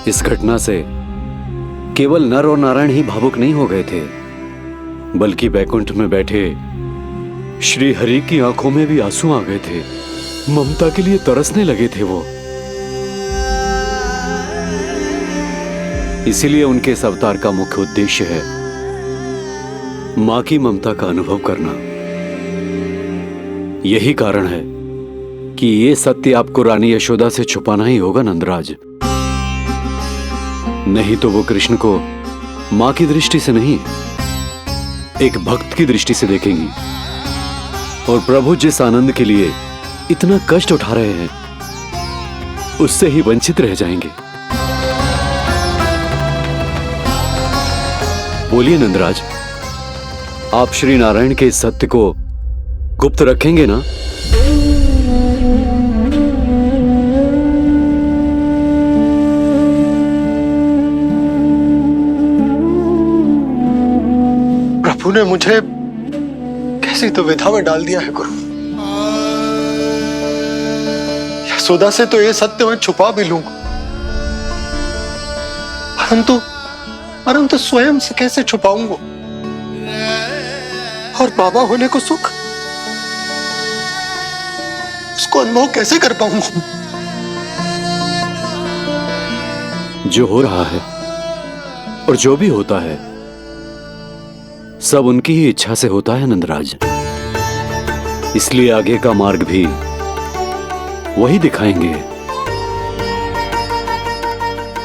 इस घटना से केवल नर और नारायण ही भावुक नहीं हो गए थे, बल्कि बैकुंठ में बैठे श्री हरि की आंखों में भी आंसू आ गए थे। ममता के लिए तरसने लगे थे वो। इसीलिए उनके इस अवतार का मुख्य उद्देश्य है मां की ममता का अनुभव करना। यही कारण है कि ये सत्य आपको रानी यशोदा से छुपाना ही होगा नंदराज। नहीं तो वो कृष्ण को मां की दृष्टि से नहीं, एक भक्त की दृष्टि से देखेंगी, और प्रभु जिस आनंद के लिए इतना कष्ट उठा रहे हैं उससे ही वंचित रह जाएंगे। बोलिए नंदराज, आप श्री नारायण के इस सत्य को गुप्त रखेंगे ना? प्रभु ने मुझे कैसी दुविधा में डाल दिया है गुरु। यशोदा से तो ये सत्य मैं छुपा भी लूंगा, परंतु स्वयं से कैसे छुपाऊंगा? और बाबा होने को सुख, उसको अनुभव कैसे कर पाऊंगा? जो हो रहा है और जो भी होता है सब उनकी ही इच्छा से होता है नंदराज। इसलिए आगे का मार्ग भी वही दिखाएंगे।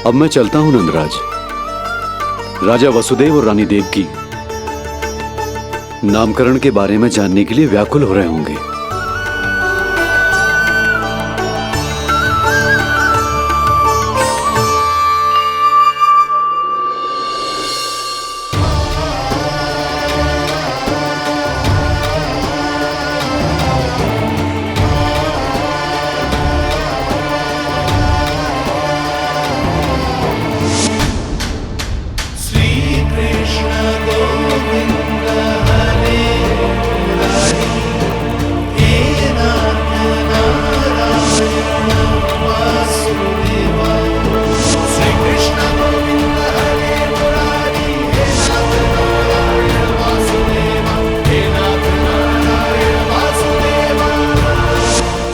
अब मैं चलता हूं नंदराज। राजा वसुदेव और रानी देवकी नामकरण के बारे में जानने के लिए व्याकुल हो रहे होंगे।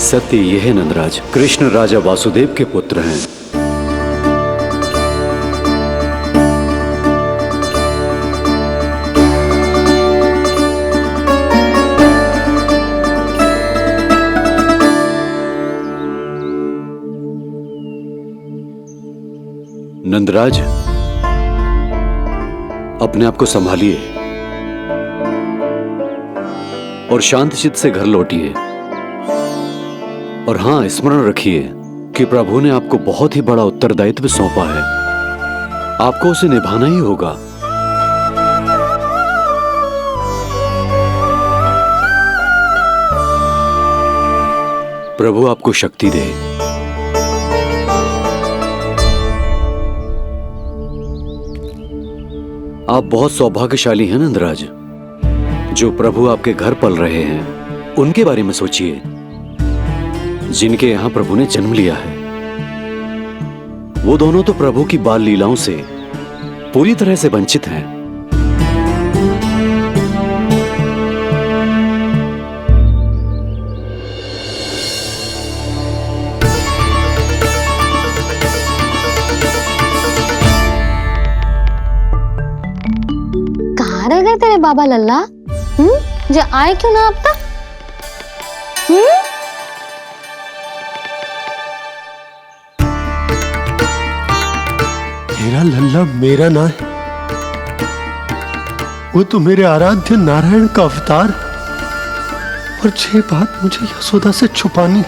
सत्य यह है नंदराज, कृष्ण राजा वासुदेव के पुत्र हैं। नंदराज, अपने आप को संभालिए और शांत चित्त से घर लौटिए। और हां, स्मरण रखिए कि प्रभु ने आपको बहुत ही बड़ा उत्तरदायित्व सौंपा है, आपको उसे निभाना ही होगा। प्रभु आपको शक्ति दे। आप बहुत सौभाग्यशाली हैं नंदराज। जो प्रभु आपके घर पल रहे हैं उनके बारे में सोचिए, जिनके यहां प्रभु ने जन्म लिया है। वो दोनों तो प्रभु की बाल लीलाओं से पूरी तरह से वंचित हैं। कहाँ रह गए तेरे बाबा लल्ला? जो आए क्यों ना अब तक? मेरा लल्ला मेरा ना है, वो तो मेरे आराध्य नारायण का अवतार है। और ये बात मुझे यशोदा से छुपानी।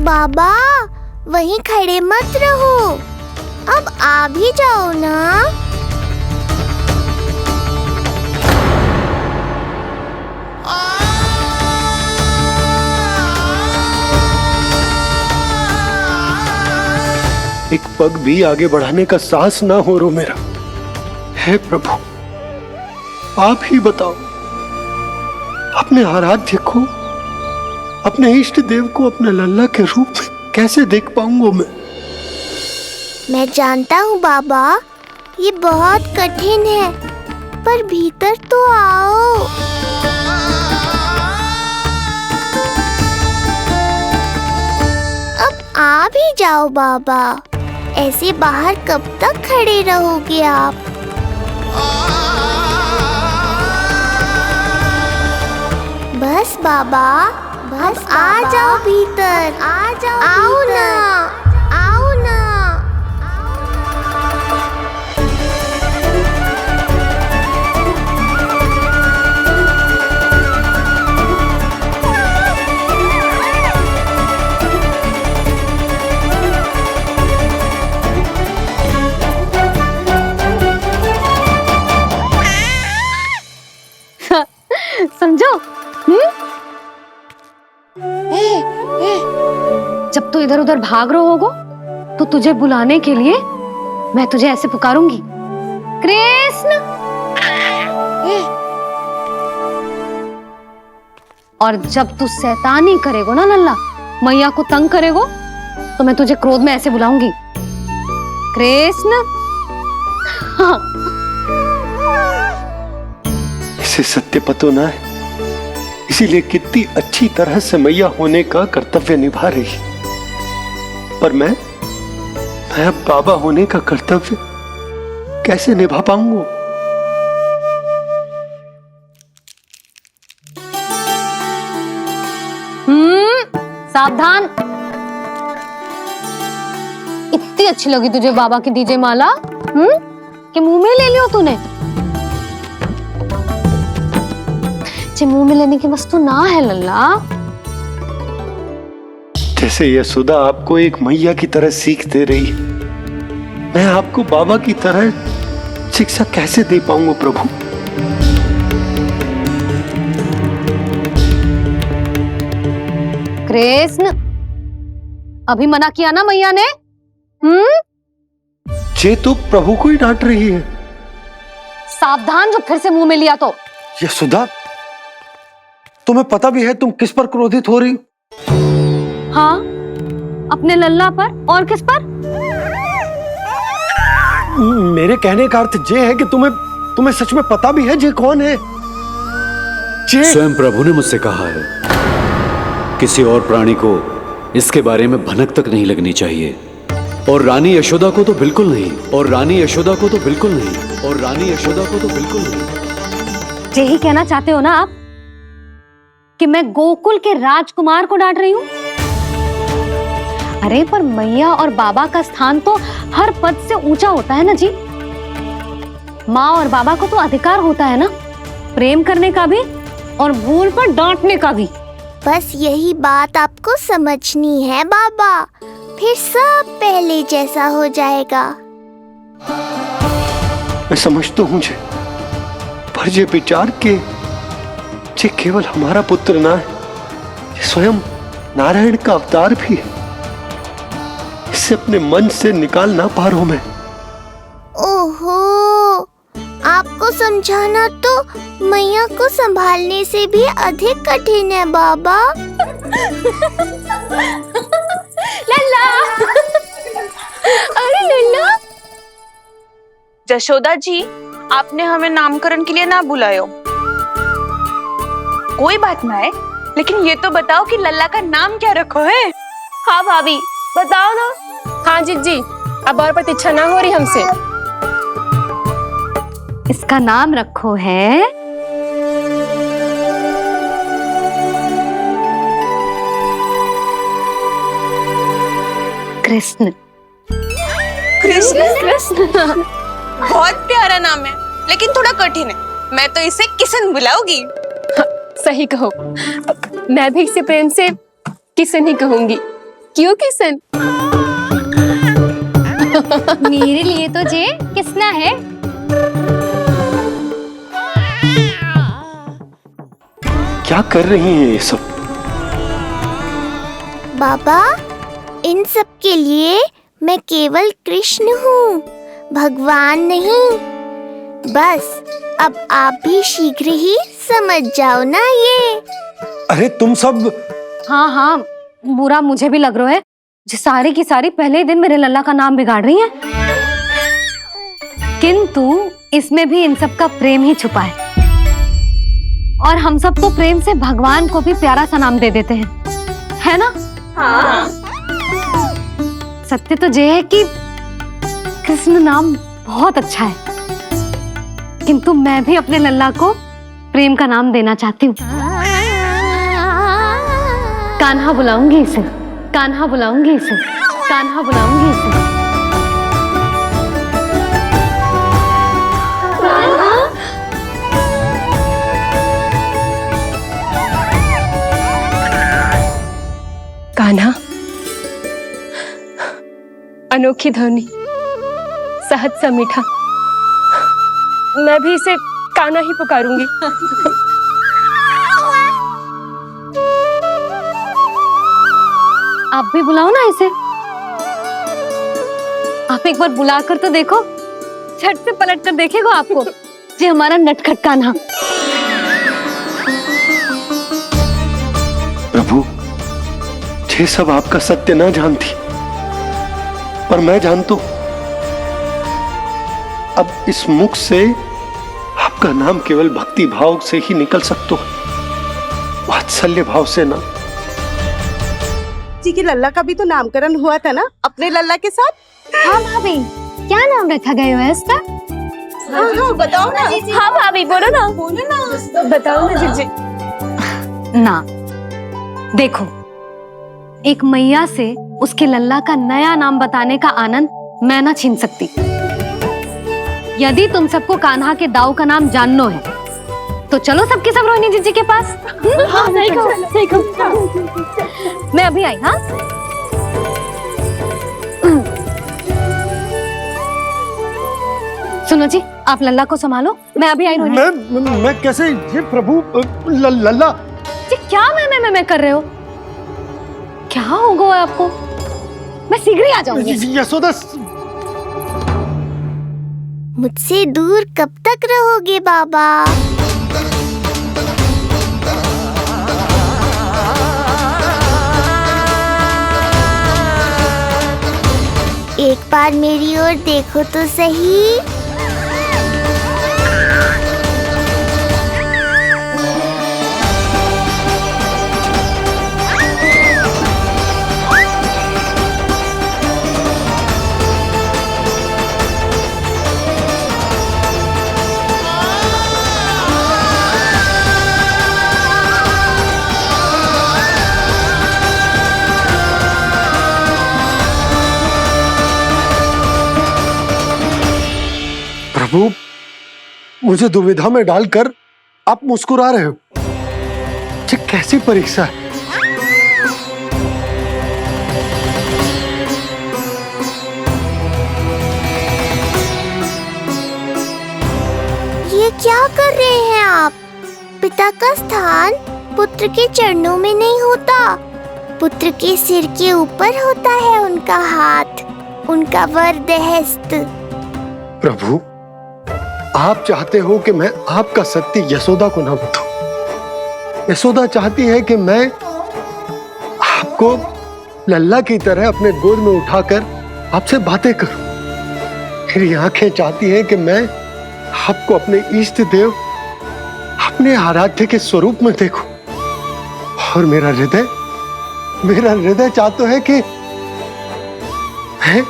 बाबा वहीं खड़े मत रहो, अब आ भी जाओ ना। एक पग भी आगे बढ़ाने का साहस ना हो रो मेरा। हे प्रभु, आप ही बताओ, अपने आराध्य को, अपने इष्ट देव को अपने लल्ला के रूप में कैसे देख पाऊंगा मैं जानता हूँ बाबा, ये बहुत कठिन है, पर भीतर तो आओ। अब आ भी जाओ बाबा, ऐसे बाहर कब तक खड़े रहोगे आप? बस बाबा, बस आ जाओ भीतर, आ जाओ, आओ ना, आओ ना। समझो? जब तू इधर उधर भाग रहा होगा तो तुझे बुलाने के लिए मैं तुझे ऐसे पुकारूंगी, कृष्ण। और जब तू शैतानी करेगो ना लल्ला, मैया को तंग करेगो, तो मैं तुझे क्रोध में ऐसे बुलाऊंगी, कृष्ण। हाँ। इसे सत्य पतो ना है, इसीलिए कितनी अच्छी तरह से मैया होने का कर्तव्य निभा रही, पर मैं अब बाबा होने का कर्तव्य कैसे निभा पाऊंगा? सावधान। इतनी अच्छी लगी तुझे बाबा की दीजे माला, कि मुंह में ले लियो तूने? मुंह में लेने की वस्तु ना है लल्ला। जैसे यशोदा आपको एक मैया की तरह सीख दे रही, मैं आपको बाबा की तरह शिक्षा कैसे दे पाऊंगा प्रभु? कृष्ण, अभी मना किया ना मैया ने? ये तो प्रभु को ही डांट रही है। सावधान, जो फिर से मुंह में लिया तो। यशोदा, तुम्हें पता भी है तुम किस पर क्रोधित हो रही? हाँ, अपने लल्ला पर। और किस पर? मेरे कहने का अर्थ ये है कि तुम्हें सच में पता भी है ये कौन है? स्वयं प्रभु ने मुझसे कहा है, किसी और प्राणी को इसके बारे में भनक तक नहीं लगनी चाहिए, और रानी यशोदा को तो बिल्कुल नहीं, और रानी यशोदा को तो बिल्कुल नहीं, और रानी यशोदा को तो बिल्कुल नहीं। यही कहना चाहते हो ना आप कि मैं गोकुल के राजकुमार को डांट रही हूँ? अरे पर मैया और बाबा का स्थान तो हर पद से ऊंचा होता है ना जी। माँ और बाबा को तो अधिकार होता है ना, प्रेम करने का भी और भूल पर डांटने का भी। बस यही बात आपको समझनी है बाबा, फिर सब पहले जैसा हो जाएगा। मैं समझता हूँ जे, पर ये विचार के ये केवल हमारा पुत्र ना है, ये स्वयं नारायण का अवतार भी है। इसे अपने मन से निकाल ना पा रहा हूं मैं। ओहो, आपको समझाना तो मैया को संभालने से भी अधिक कठिन है बाबा। लल्ला, अरे लल्ला। जशोदा जी, आपने हमें नामकरण के लिए ना बुलायो। कोई बात ना है, लेकिन ये तो बताओ कि लल्ला का नाम क्या रखो है? हाँ भाभी, बताओ ना। हाँ जीजी, अब और प्रतीक्षा ना हो रही हमसे। इसका नाम रखो है कृष्ण। कृष्ण? कृष्ण बहुत प्यारा नाम है, लेकिन थोड़ा कठिन है। मैं तो इसे किशन बुलाऊंगी। सही कहो, मैं भी इसे प्रेम से किशन ही कहूंगी। क्यों किशन? मेरे लिए तो जे किसना है। क्या कर रही हैं ये सब? बाबा, इन सब के लिए मैं केवल कृष्ण हूँ, भगवान नहीं। बस अब आप भी शीघ्र ही समझ जाओ ना ये। अरे तुम सब हाँ हाँ, बुरा मुझे भी लग रहा है, जो सारी की सारी पहले ही दिन मेरे लल्ला का नाम बिगाड़ रही है। किंतु इसमें भी इन सब का प्रेम ही छुपा है, और हम सब तो प्रेम से भगवान को भी प्यारा सा नाम दे देते हैं, है ना? हाँ। सत्य तो ये है कि कृष्ण नाम बहुत अच्छा है, किंतु मैं भी अपने लल्ला को प्रेम का नाम देना चाहती हूँ। कान्हा बुलाऊंगी इसे, कान्हा बुलाऊंगी इसे, कान्हा बुलाऊंगी इसे। कान्हा, अनोखी ध्वनि, सहज सा मीठा, मैं भी इसे कान्हा ही पुकारूंगी। आप भी बुलाओ ना इसे। आप एक बार बुला कर तो देखो, झट से पलट कर देखेगा आपको ये हमारा नटखट कान्हा। प्रभु, ये सब आपका सत्य ना जानती, पर मैं जानता हूं। अब इस मुख से आपका नाम केवल भक्ति भाव से ही निकल सकता है, वात्सल्य भाव से ना। जी के लल्ला का भी तो नामकरण हुआ था ना अपने लल्ला के साथ। हाँ भाभी, क्या नाम रखा गया है इसका? हाँ, बताओ ना। हाँ भाभी, बोलो ना, बताओ ना जीजी। ना, देखो, एक मैया से उसके लल्ला का नया नाम बताने का आनंद मैं ना छीन सकती। यदि तुम सबको कान्हा के दाऊ का नाम जानना है तो चलो सबके सब रोहिणी जीजी के पास। हाँ, सही कहो, सही कहो। मैं अभी आई। हाँ, सुनो जी, आप लल्ला को संभालो, मैं अभी आई। रोहिणी, मैं कैसे? ये प्रभु लल्ला। जी क्या मैं कर रहे हो? क्या हो गया आपको? मैं शीघ्र ही आ जाऊंगी। यशोदा, मुझसे दूर कब तक रहोगे बाबा? एक बार मेरी ओर देखो तो सही। प्रभु, मुझे दुविधा में डालकर आप मुस्कुरा रहे हो। ये कैसी परीक्षा है? ये क्या कर रहे हैं आप? पिता का स्थान पुत्र के चरणों में नहीं होता, पुत्र के सिर के ऊपर होता है उनका हाथ, उनका वरदहस्त। प्रभु, आप चाहते हो कि मैं आपका सत्य यशोदा को ना बताऊं। यशोदा चाहती है कि मैं आपको लल्ला की तरह अपने गोद में उठाकर आपसे बातें करूं। मेरी आंखें चाहती हैं कि मैं आपको अपने इष्ट देव, अपने आराध्य के स्वरूप में देखूं। और मेरा हृदय चाहता है कि मैं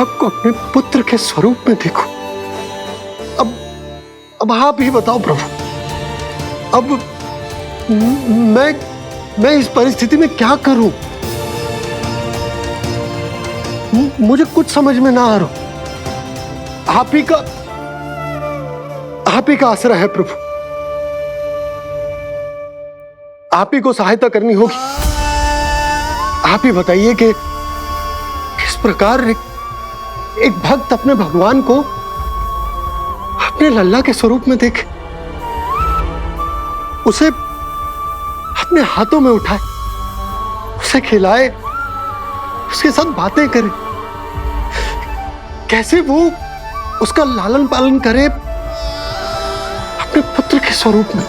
आपको अपने पुत्र के स्वरूप में देखूं। अब आप ही बताओ प्रभु, अब मैं इस परिस्थिति में क्या करूं? मुझे कुछ समझ में ना आ रहा। आप ही का आसरा है प्रभु, आप ही को सहायता करनी होगी। आप ही बताइए कि किस प्रकार एक भक्त अपने भगवान को अपने लल्ला के स्वरूप में देखे, उसे अपने हाथों में उठाए, उसे खिलाए, उसके साथ बातें करे। कैसे वो उसका लालन पालन करे अपने पुत्र के स्वरूप में।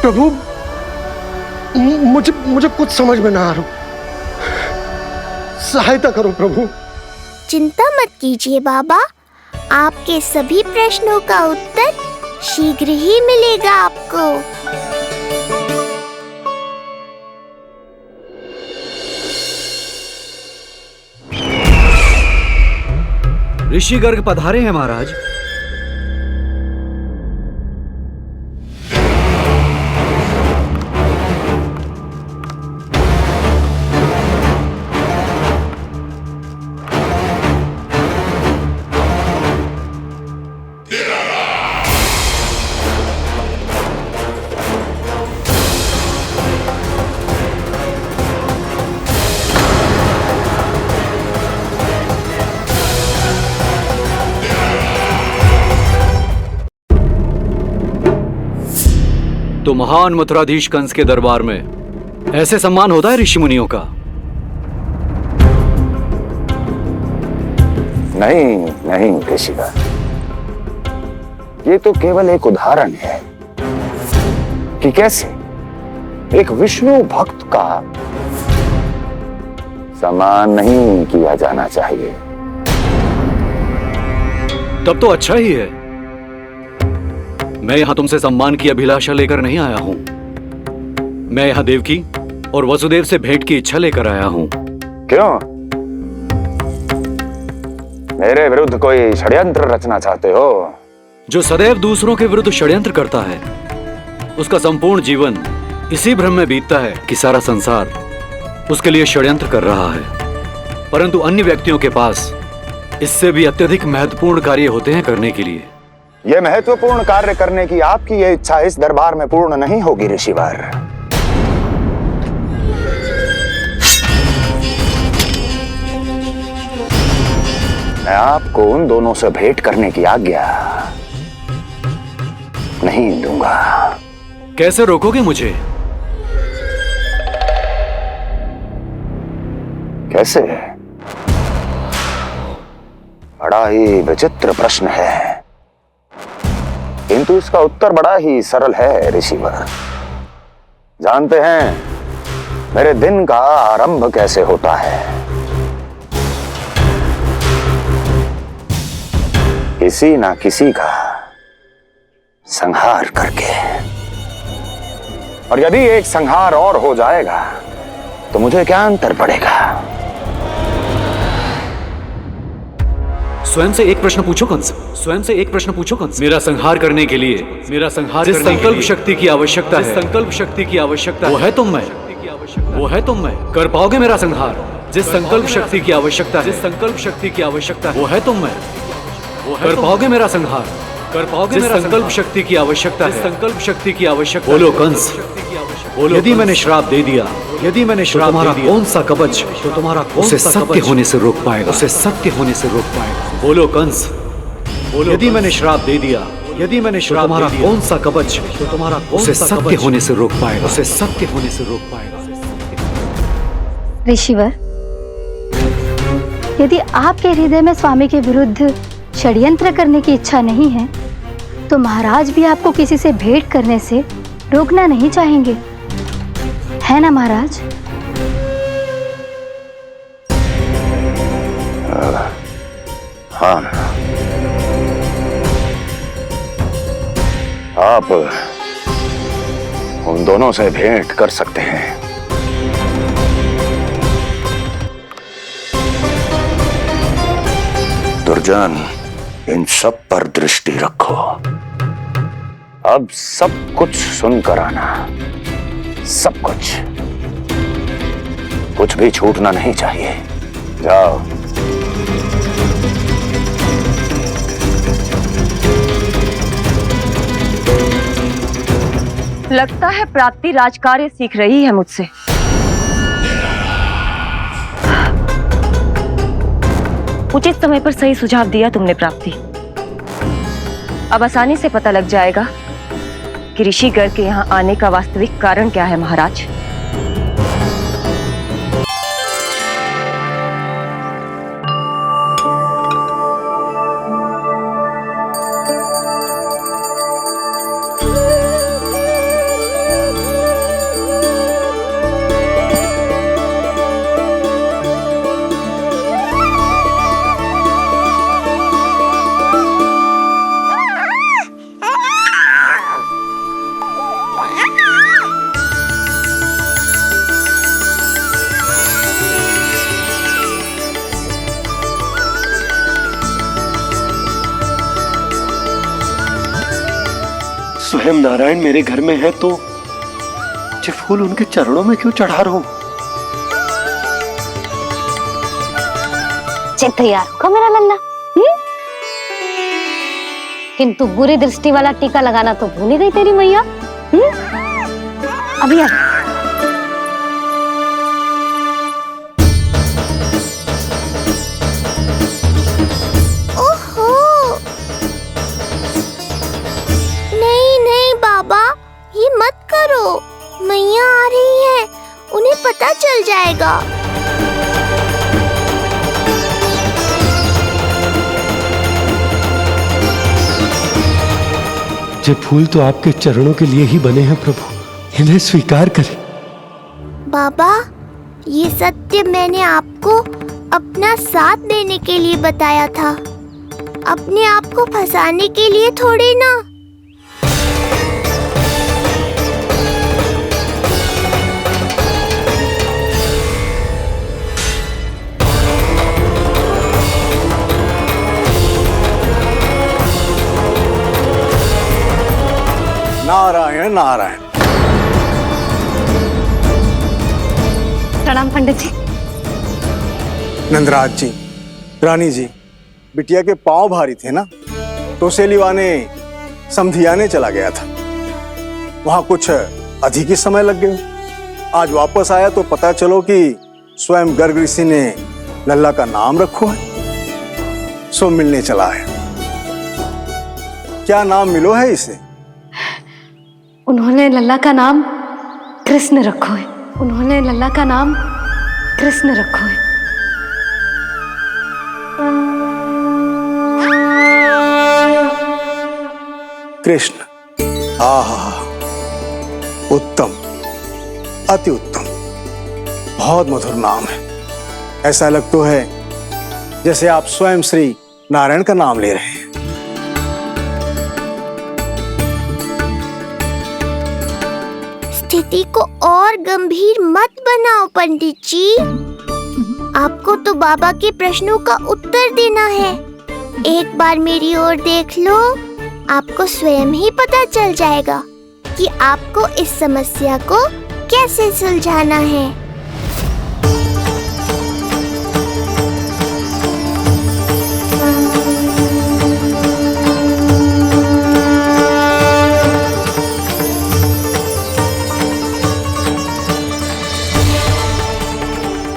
प्रभु, मुझे कुछ समझ में ना आ रहा, सहायता करो प्रभु। चिंता मत कीजिए बाबा, आपके सभी प्रश्नों का उत्तर शीघ्र ही मिलेगा आपको। ऋषि गर्ग पधारे हैं महाराज। तो महान मथुराधीश कंस के दरबार में ऐसे सम्मान होता है ऋषि मुनियों का? नहीं नहीं ऋषिवर, ये तो केवल एक उदाहरण है कि कैसे एक विष्णु भक्त का सम्मान नहीं किया जाना चाहिए। तब तो अच्छा ही है। मैं यहां तुमसे सम्मान की अभिलाषा लेकर नहीं आया हूं। मैं यहां देवकी और वसुदेव से भेंट की इच्छा लेकर आया हूं। क्यों? मेरे विरुद्ध कोई षड्यंत्र रचना चाहते हो? जो सदैव दूसरों के विरुद्ध षड्यंत्र करता है, उसका संपूर्ण जीवन इसी भ्रम में बीतता है कि सारा संसार उसके लिए षड्यंत्र कर रहा है। परंतु अन्य व्यक्तियों के पास इससे भी अत्यधिक महत्वपूर्ण कार्य होते हैं करने के लिए। यह महत्वपूर्ण कार्य करने की आपकी यह इच्छा इस दरबार में पूर्ण नहीं होगी ऋषिवर। मैं आपको उन दोनों से भेंट करने की आज्ञा नहीं दूंगा। कैसे रोकोगे मुझे? कैसे? बड़ा ही विचित्र प्रश्न है, किंतु इसका उत्तर बड़ा ही सरल है ऋषिवर। जानते हैं मेरे दिन का आरंभ कैसे होता है? किसी ना किसी का संहार करके। और यदि एक संहार और हो जाएगा तो मुझे क्या अंतर पड़ेगा? स्वयं से एक प्रश्न पूछो कंस। स्वयं से एक प्रश्न पूछो कंस। मेरा संहार करने के लिए, मेरा संहार जिस संकल्प शक्ति की आवश्यकता है, संकल्प शक्ति की आवश्यकता वो है तुम में, वो है तुम में। कर पाओगे मेरा संहार? जिस संकल्प शक्ति की आवश्यकता है, जिस संकल्प शक्ति की आवश्यकता है वो है तुम में। कर पाओगे मेरा संहार? कर पाओगे मेरा संकल्प शक्ति की आवश्यकता है, संकल्प शक्ति की आवश्यकता। बोलो कंस, बोलो। यदि मैंने श्राप दे दिया, यदि मैंने श्राप दे दिया, कौन सा कवच तो तुम्हारा उसे सत्य होने से रोक पाएगा? उसे सत्य होने से रोक पाएगा? बोलो कंस, बोलो। यदि मैंने श्राप दे दिया, यदि मैंने श्राप तुम्हारा कौन सा कवच तो तुम्हारा उसे सत्य होने से रोक पाएगा? उसे सत्य होने से रोक पाएगा? ऋषिवर, यदि आपके हृदय में स्वामी के विरुद्ध षड्यंत्र करने की इच्छा नहीं है, तो महाराज भी आपको किसी से भेंट करने से रोकना नहीं चाहेंगे, है ना महाराज? हाँ, आप उन दोनों से भेंट कर सकते हैं। दुर्जन, इन सब पर दृष्टि रखो। अब सब कुछ सुनकर आना, सब कुछ भी छूटना नहीं चाहिए। जाओ। लगता है प्राप्ति राजकार्य सीख रही है मुझसे। उचित समय पर सही सुझाव दिया तुमने प्राप्ति। अब आसानी से पता लग जाएगा कि ऋषि गर्ग के यहाँ आने का वास्तविक कारण क्या है महाराज। स्वयं नारायण मेरे घर में है तो ये फूल उनके चरणों में क्यों चढ़ा रहा हूं? तैयार होगा मेरा लल्ला। किंतु बुरी दृष्टि वाला टीका लगाना तो भूल ही गई तेरी मैया। अभी आ। ओहो, नहीं नहीं बाबा, ये मत करो। मैया आ रही है, उन्हें पता चल जाएगा। ये फूल तो आपके चरणों के लिए ही बने हैं प्रभु, इन्हें स्वीकार करें। बाबा, ये सत्य मैंने आपको अपना साथ देने के लिए बताया था, अपने आप को फंसाने के लिए थोड़ी ना। नारायण नारायण। प्रणाम पंडित जी। नंदराज जी, रानी जी, बिटिया के पांव भारी थे ना, तो उसे लिवाने समधियाने चला गया था। वहां कुछ अधिक ही समय लग गया। आज वापस आया तो पता चलो कि स्वयं गर्ग ऋषि ने लल्ला का नाम रखो है, सो मिलने चला है। क्या नाम मिलो है इसे? उन्होंने लल्ला का नाम कृष्ण रखो है। उन्होंने लल्ला का नाम कृष्ण रखो है। कृष्ण। आहा, उत्तम, अति उत्तम, बहुत मधुर नाम है। ऐसा लग तो है जैसे आप स्वयं श्री नारायण का नाम ले रहे हैं। स्थिति को और गंभीर मत बनाओ पंडित जी। आपको तो बाबा के प्रश्नों का उत्तर देना है। एक बार मेरी ओर देख लो, आपको स्वयं ही पता चल जाएगा कि आपको इस समस्या को कैसे सुलझाना है।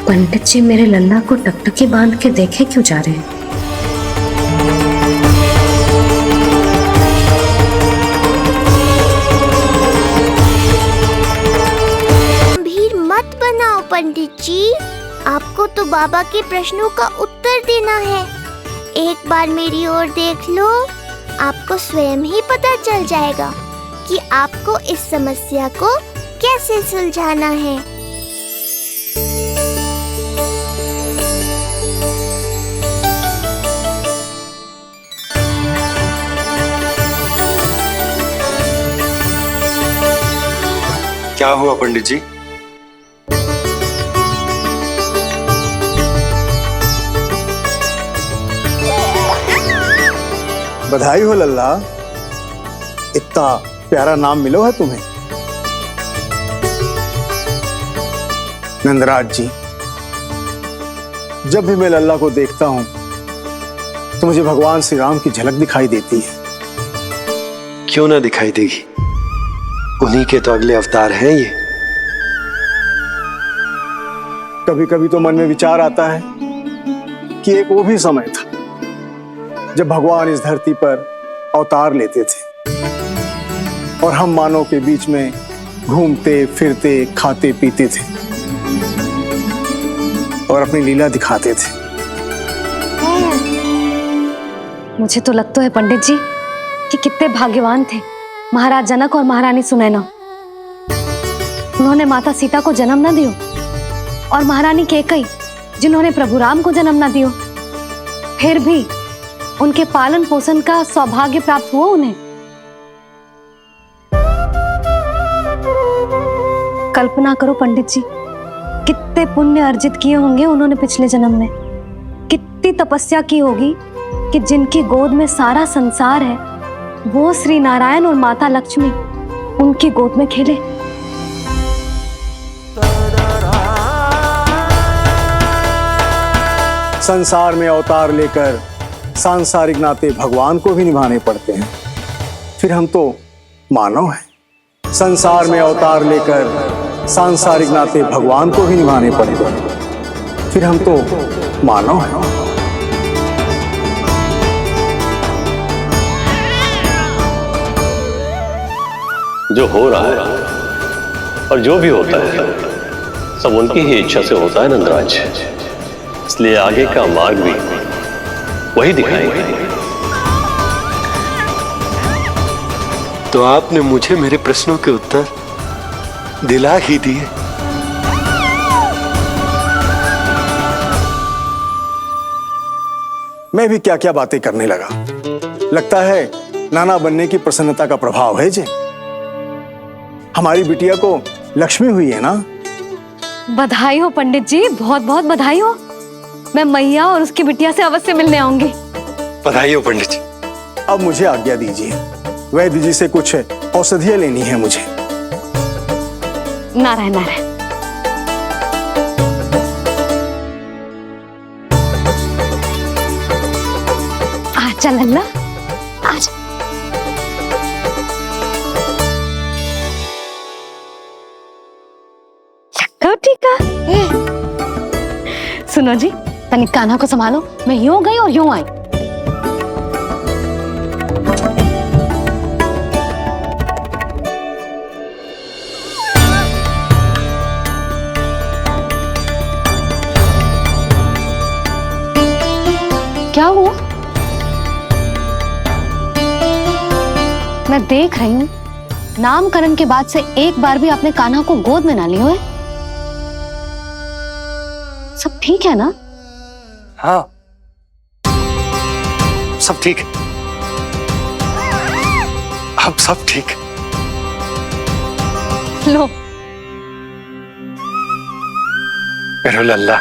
पंडित जी मेरे लल्ला को टकटकी बांध के देखे क्यों जा रहे हैं? गंभीर मत बनाओ पंडित जी, आपको तो बाबा के प्रश्नों का उत्तर देना है। एक बार मेरी ओर देख लो, आपको स्वयं ही पता चल जाएगा कि आपको इस समस्या को कैसे सुलझाना है। क्या हुआ पंडित जी? बधाई हो लल्ला, इतना प्यारा नाम मिलो है तुम्हें। नंदराज जी, जब भी मैं लल्ला को देखता हूं तो मुझे भगवान श्री राम की झलक दिखाई देती है। क्यों ना दिखाई देगी, उन्हीं के तो अगले अवतार हैं ये। कभी कभी तो मन में विचार आता है कि एक वो भी समय था जब भगवान इस धरती पर अवतार लेते थे और हम मानव के बीच में घूमते फिरते खाते पीते थे और अपनी लीला दिखाते थे। मुझे तो लगता है पंडित जी कि कितने भाग्यवान थे महाराज जनक और महारानी सुनैना। उन्होंने माता सीता को जन्म न दियो और महारानी कैकई जिन्होंने प्रभु राम को जन्म न दियो, फिर भी उनके पालन पोषण का सौभाग्य प्राप्त हुआ उन्हें। कल्पना करो पंडित जी, कितने पुण्य अर्जित किए होंगे उन्होंने पिछले जन्म में, कितनी तपस्या की होगी कि जिनकी गोद में सारा संसार है वो श्री नारायण और माता लक्ष्मी उनकी गोद में खेले। संसार में अवतार लेकर सांसारिक नाते भगवान को भी निभाने पड़ते हैं, फिर हम तो मानव हैं। संसार में अवतार लेकर सांसारिक नाते भगवान को भी निभाने पड़ते हैं, फिर हम तो मानव हैं। जो हो रहा है और जो भी होता है सब उनकी ही इच्छा से होता है नंदराज, इसलिए आगे का मार्ग भी वही दिखाएंगे। तो आपने मुझे मेरे प्रश्नों के उत्तर दिला ही दिए। मैं भी क्या क्या बातें करने लगा। लगता है नाना बनने की प्रसन्नता का प्रभाव है जी। हमारी बिटिया को लक्ष्मी हुई है ना। बधाई हो पंडित जी, बहुत बहुत बधाई हो। मैं मैया और उसकी बिटिया से अवश्य मिलने आऊंगी। बधाई हो पंडित जी। अब मुझे आज्ञा दीजिए, वैद्य जी से कुछ औषधियां लेनी है मुझे। नारायण नारायण। आजा लल्ला, आजा। लगा टीका। सुनो जी, तनिक कान्हा को संभालो, मैं यूं गई और यूं आई। क्या हुआ? मैं देख रही हूँ नामकरण के बाद से एक बार भी आपने कान्हा को गोद में ना लियो है। सब ठीक है ना? हाँ, सब ठीक है। अब सब ठीक। लो मेरा लल्ला।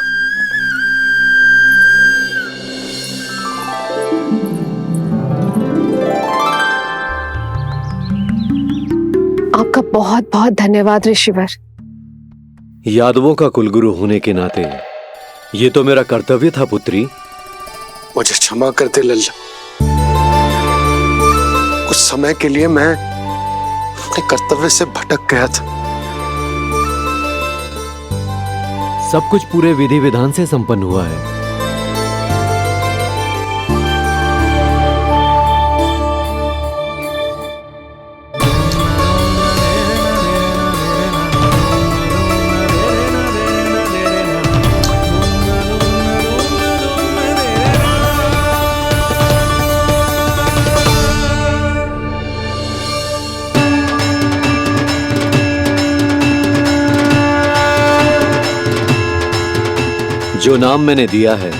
आपका बहुत बहुत धन्यवाद ऋषिवर। यादवों का कुलगुरु होने के नाते ये तो मेरा कर्तव्य था पुत्री। मुझे क्षमा कर दे लल्ला। कुछ समय के लिए मैं अपने कर्तव्य से भटक गया था। सब कुछ पूरे विधि विधान से संपन्न हुआ है। जो नाम मैंने दिया है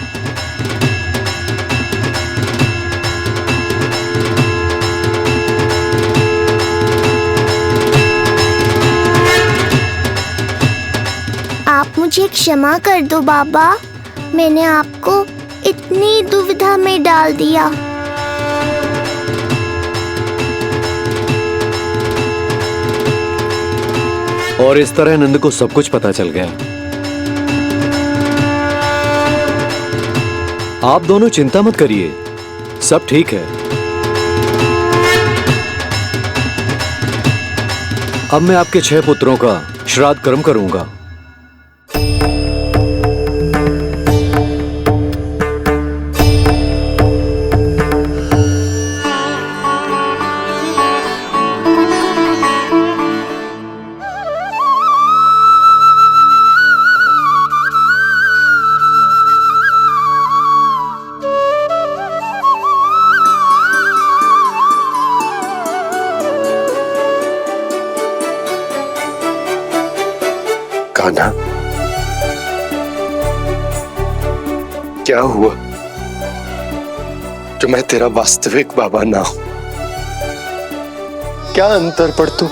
आप मुझे क्षमा कर दो बाबा, मैंने आपको इतनी दुविधा में डाल दिया। और इस तरह नंद को सब कुछ पता चल गया। आप दोनों चिंता मत करिए, सब ठीक है। अब मैं आपके 6 पुत्रों का श्राद्ध कर्म करूंगा। कान्हा, क्या हुआ जो मैं तेरा वास्तविक बाबा ना हूं? क्या अंतर पड़ तू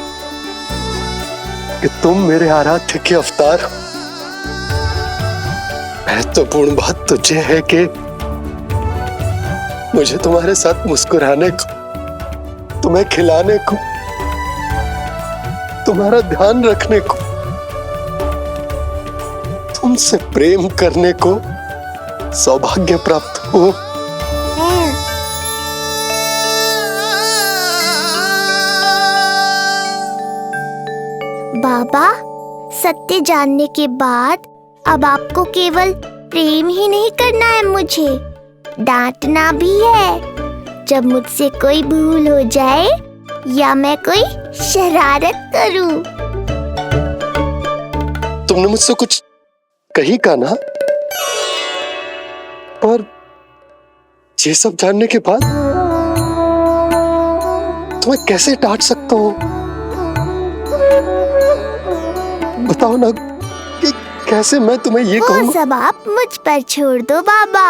कि तुम मेरे आराध्य के अवतार हो? महत्वपूर्ण बात तुझे है कि मुझे तुम्हारे साथ मुस्कुराने को, तुम्हें खिलाने को, तुम्हारा ध्यान रखने को, तुमसे प्रेम करने को सौभाग्य प्राप्त हो। बाबा, सत्य जानने के बाद अब आपको केवल प्रेम ही नहीं करना है, मुझे डांटना भी है जब मुझसे कोई भूल हो जाए या मैं कोई शरारत करूं। तुमने मुझसे कुछ कही का ना, पर ये सब जानने के बाद तुम्हें कैसे डांट सकता हूँ? बताओ ना कि कैसे मैं तुम्हें ये वो कहूँ? सब आप मुझ पर छोड़ दो बाबा।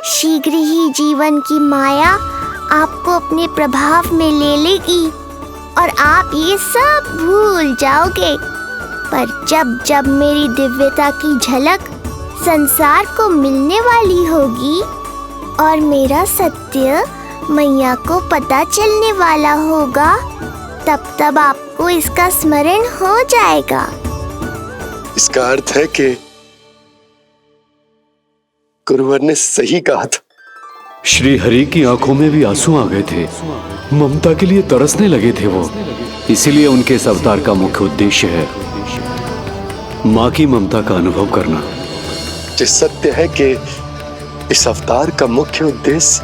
शीघ्र ही जीवन की माया आपको अपने प्रभाव में ले लेगी और आप ये सब भूल जाओगे। पर जब जब मेरी दिव्यता की झलक संसार को मिलने वाली होगी और मेरा सत्य मैया को पता चलने वाला होगा, तब तब आपको इसका स्मरण हो जाएगा। इसका अर्थ है कि गुरुवर ने सही कहा था। श्री हरि की आंखों में भी आंसू आ गए थे, ममता के लिए तरसने लगे थे वो। इसीलिए उनके इस अवतार का मुख्य उद्देश्य है माँ की ममता का अनुभव करना। जो सत्य है कि इस अवतार का मुख्य उद्देश्य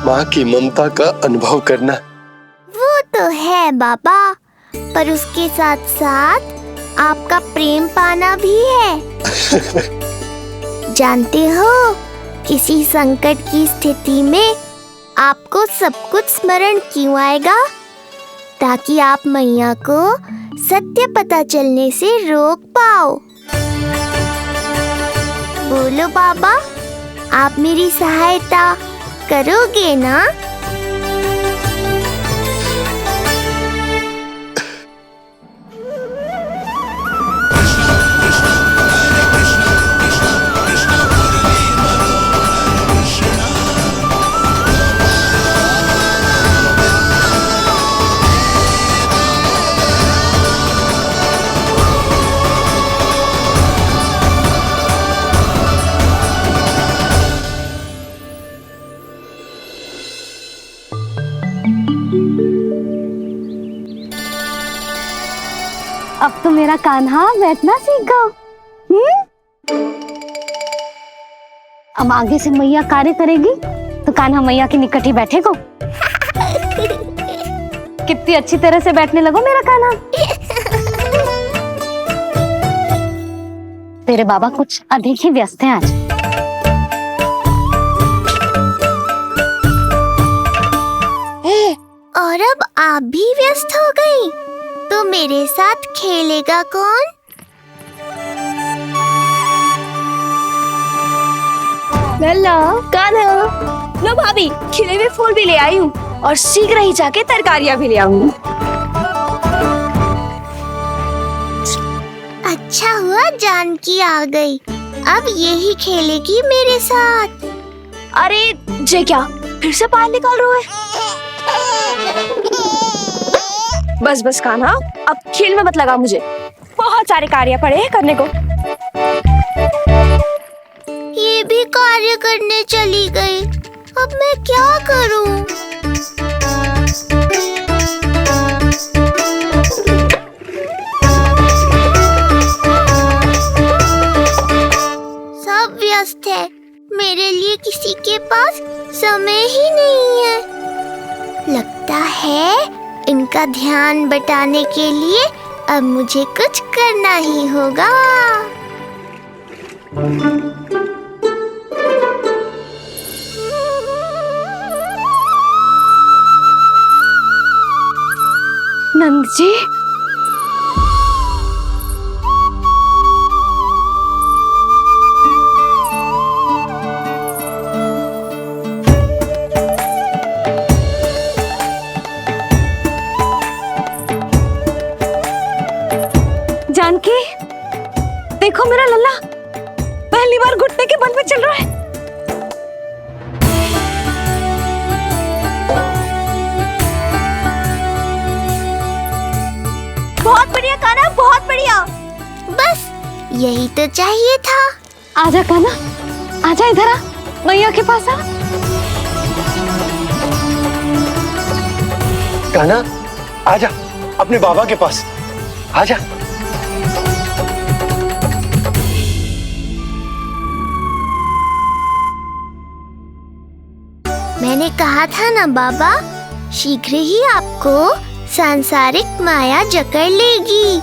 माँ की ममता का अनुभव करना। वो तो है बाबा, पर उसके साथ साथ आपका प्रेम पाना भी है। जानते हो, किसी संकट की स्थिति में आपको सब कुछ स्मरण क्यों आएगा? ताकि आप मैया को सत्य पता चलने से रोक पाओ। बोलो बाबा, आप मेरी सहायता करोगे ना? अब तो मेरा कान्हा बैठना सीख गया। अब आगे से मैया कार्य करेगी तो कान्हा मैया के निकट ही बैठेगा। कितनी अच्छी तरह से बैठने लगो मेरा कान्हा। तेरे बाबा कुछ अधिक ही व्यस्त हैं आज। और अब आप भी व्यस्त हो गई, तो मेरे साथ खेलेगा कौन? लल्ला, कान्हा, लो भाभी, खिले हुए फूल भी ले आई हूँ और शीघ्र ही जाके तरकारियाँ भी ले आऊंगी। अच्छा हुआ जानकी आ गई, अब यही खेलेगी मेरे साथ। अरे जे क्या, फिर से पानी निकाल रहे हो? बस बस कान्हा, अब खेल में मत लगा मुझे, बहुत सारे कार्य पड़े हैं करने को। ये भी कार्य करने चली गई, अब मैं क्या करूं? सब व्यस्त है, मेरे लिए किसी के पास समय ही नहीं है। लगता है इनका ध्यान बटाने के लिए अब मुझे कुछ करना ही होगा। नंद जी, जानकी, देखो मेरा लल्ला पहली बार घुटने के बल पे चल रहा है। बहुत बढ़िया कान्हा, बहुत बढ़िया। बस यही तो चाहिए था। आजा कान्हा, आजा इधर आ, मैया के पास आ। कान्हा आजा अपने बाबा के पास, आजा। मैंने कहा था ना बाबा, शीघ्र ही आपको सांसारिक माया जकड़ लेगी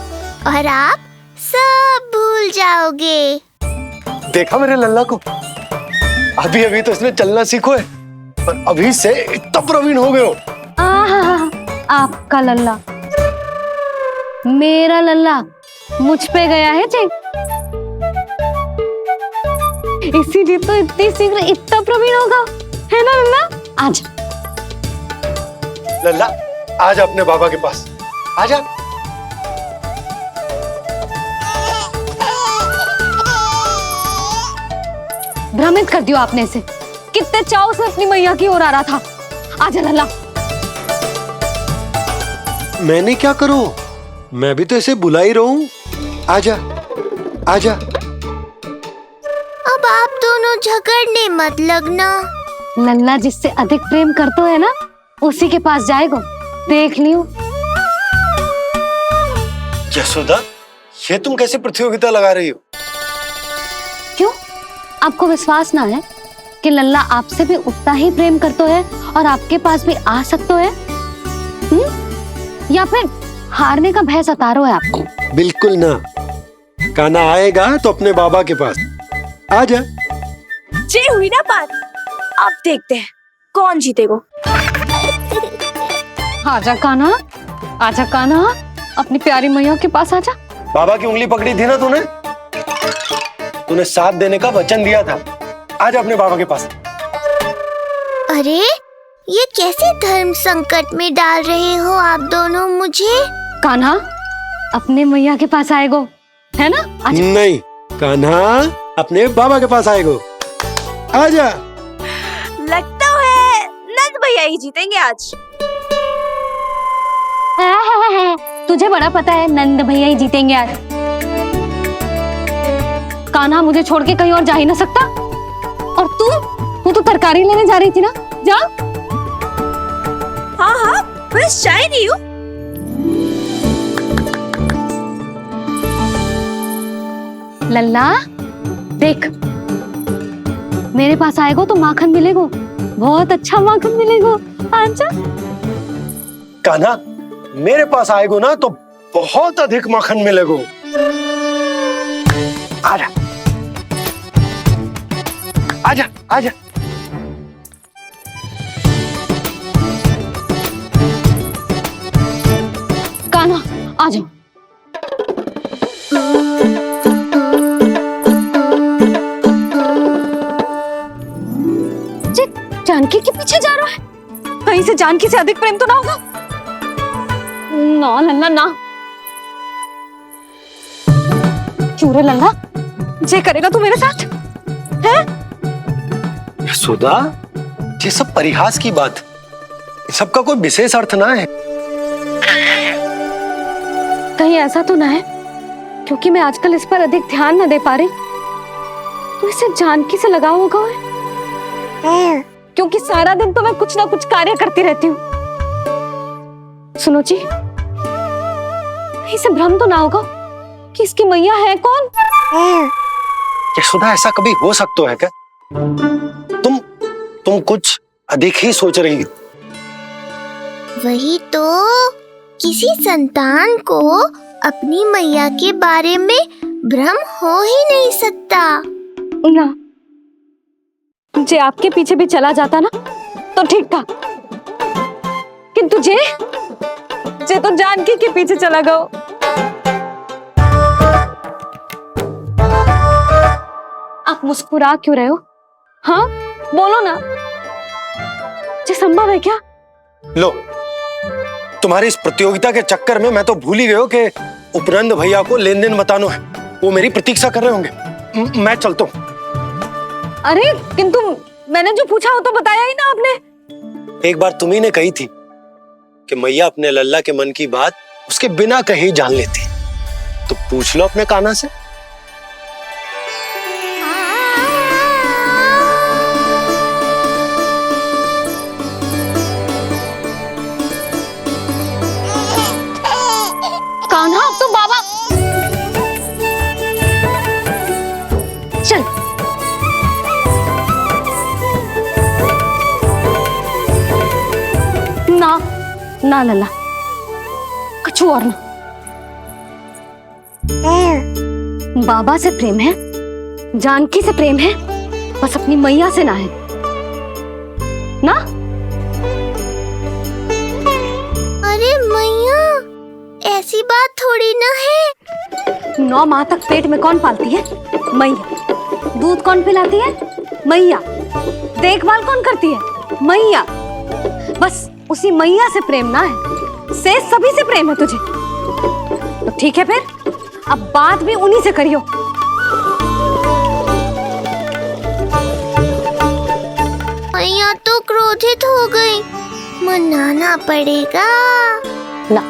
और आप सब भूल जाओगे। देखा मेरे लल्ला को, अभी अभी तो इसने चलना सीखो है, पर अभी से इतना प्रवीण हो गए हो। आपका लल्ला, मेरा लल्ला मुझ पे गया है जी, इसीलिए तो इतनी शीघ्र इतना प्रवीण होगा, है ना लल्ला? आजा लल्ला, आजा अपने बाबा के पास, आजा। भ्रमित कर दियो आपने इसे, कितने चाव से अपनी मैया की ओर आ रहा था। आजा लल्ला। मैंने क्या करूं, मैं भी तो इसे बुला ही रहा हूं। आजा आजा। अब आप दोनों झगड़ने मत लगना। लल्ला जिससे अधिक प्रेम करतो है ना, उसी के पास जाएगो, देख लियो। यशोदा, ये तुम कैसे प्रतियोगिता लगा रही हो? क्यों, आपको विश्वास ना है कि लल्ला आपसे भी उतना ही प्रेम करतो है और आपके पास भी आ सकतो है? या फिर हारने का भय सता रहा है आपको? बिल्कुल ना, कान्हा आएगा तो अपने बाबा के पास, आजा। जे हुई ना बात, अब देखते हैं कौन जीतेगा। आजा कान्हा, आजा कान्हा, अपनी प्यारी मैया के पास आजा। बाबा की उंगली पकड़ी थी ना तूने साथ देने का वचन दिया था, आजा अपने बाबा के पास। अरे ये कैसे धर्म संकट में डाल रहे हो आप दोनों मुझे? कान्हा अपने मैया के पास आएगो, है ना? आजा। नहीं, कान्हा अपने बाबा के पास आएगो, आजा। लगता है नंद भैया ही जीतेंगे आज। तुझे बड़ा पता है नंद भैया ही जीतेंगे आज। कान्हा मुझे छोड़ के कहीं और जा ही ना सकता। और तू तो तरकारी लेने जा रही थी ना, जा। हाँ, बस जा ही रही हूँ। लल्ला देख, मेरे पास आएगो तो माखन मिलेगो, बहुत अच्छा माखन मिलेगो, आजा। कान्हा मेरे पास आएगो ना तो बहुत अधिक माखन मिलेगो, आजा आजा आजा। कान्हा आ जाओ। जानकी के पीछे जा रहा है, कहीं से जानकी से अधिक प्रेम तो ना होगा? ना लल्ला ना। क्यों रे लल्ला, जे करेगा तू मेरे साथ है? यशोदा, ये सब परिहास की बात, सबका कोई विशेष अर्थ ना है। कहीं ऐसा तो ना है क्योंकि मैं आजकल इस पर अधिक ध्यान न दे पा रही तो इसे जानकी से लगाव होगा है? क्योंकि सारा दिन तो मैं कुछ ना कुछ कार्य करती रहती हूँ। सुनो जी, इसे भ्रम तो ना होगा कि इसकी मैया है कौन? यशोदा, ऐसा कभी हो सकता है क्या? तुम कुछ अधिक ही सोच रही हो। वही तो, किसी संतान को अपनी मैया के बारे में भ्रम हो ही नहीं सकता। ना, जे आपके पीछे भी चला जाता ना तो ठीक था, किंतु जे तो जानकी के पीछे चला गया। आप मुस्कुरा क्यों रहे हो? हाँ बोलो ना, जे संभव है क्या? लो, तुम्हारी इस प्रतियोगिता के चक्कर में मैं तो भूल ही गया कि उपनंद भैया को लेन देन बताना है, वो मेरी प्रतीक्षा कर रहे होंगे। मैं चलता हूँ। अरे किंतु मैंने जो पूछा वो तो बताया ही ना आपने। एक बार तुम्ही ने कही थी कि मैया अपने लल्ला के मन की बात उसके बिना कहीं जान लेती। तो पूछ लो अपने कान्हा से। कान्हा अब तो बाबा चल। ना ना लल्ला, कुछ और ना। बाबा से प्रेम है, जानकी से प्रेम है, बस अपनी मैया से ना है ना। अरे मैया, ऐसी बात थोड़ी ना है। 9 माह तक पेट में कौन पालती है? मैया। दूध कौन पिलाती है? मैया। देखभाल कौन करती है? मैया। बस उसी मैया से प्रेम ना है, से सभी से प्रेम है तुझे। तो ठीक है फिर, अब बात भी उन्हीं से करियो। मैया तो क्रोधित हो गई, मनाना पड़ेगा। ना,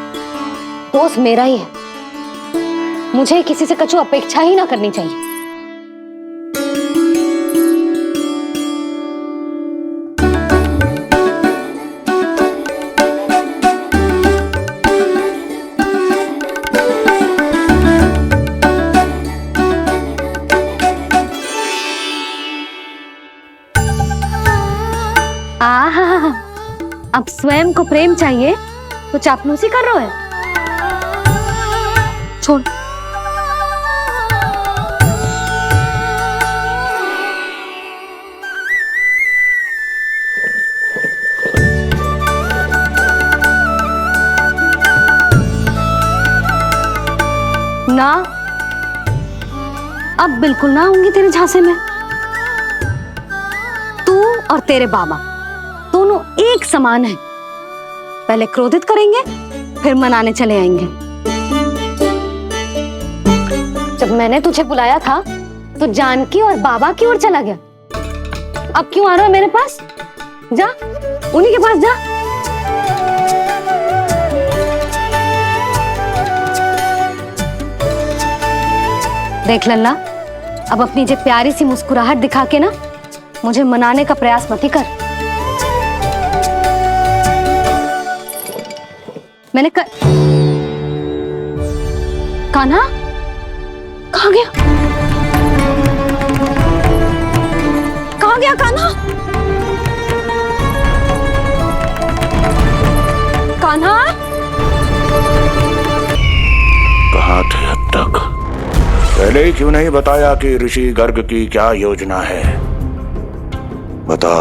दोस्त मेरा ही है, मुझे किसी से कछु अपेक्षा ही ना करनी चाहिए। आहा, अब स्वयं को प्रेम चाहिए तो चापलूसी कर रहे हो? छोड़। ना, अब बिल्कुल ना आऊंगी तेरे झांसे में। तू और तेरे बाबा दोनों एक समान हैं। पहले क्रोधित करेंगे, फिर मनाने चले आएंगे। जब मैंने तुझे बुलाया था तो जानकी और बाबा की ओर चला गया। अब क्यों आ रहा है मेरे पास? जा, उन्हीं के पास जा। देख लल्ला, अब अपनी जे प्यारी सी मुस्कुराहट दिखा के ना मुझे मनाने का प्रयास मत ही कर। मैंने कान्हा कहाँ गया? कहाँ गया कान्हा? कान्हा कहाँ थे अब तक? पहले ही क्यों नहीं बताया कि ऋषि गर्ग की क्या योजना है? बता,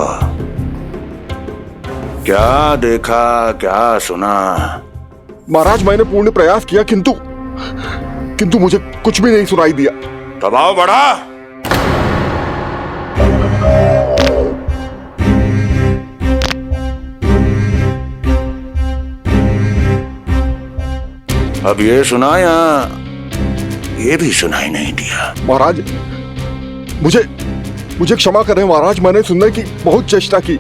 क्या देखा, क्या सुना? महाराज, मैंने पूर्ण प्रयास किया किंतु मुझे कुछ भी नहीं सुनाई दिया। दबाव बढ़ा। अब ये सुना या ये भी सुनाई नहीं दिया? महाराज, मुझे क्षमा करें महाराज, मैंने सुनने की बहुत चेष्टा की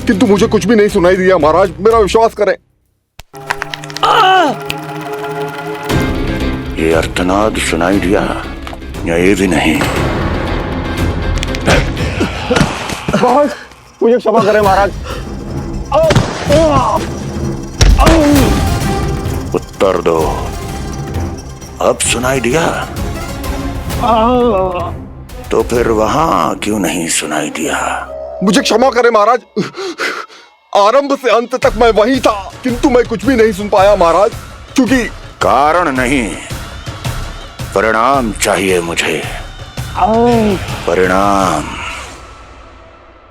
किंतु मुझे कुछ भी नहीं सुनाई दिया। महाराज, मेरा विश्वास करें। ये अर्थनाद सुनाई दिया या ये भी नहीं? मुझे क्षमा करें महाराज। उत्तर दो, अब सुनाई दिया? तो फिर वहां क्यों नहीं सुनाई दिया? मुझे क्षमा करें महाराज, आरंभ से अंत तक मैं वहीं था किंतु मैं कुछ भी नहीं सुन पाया महाराज, क्योंकि कारण नहीं, परिणाम चाहिए मुझे। परिणाम।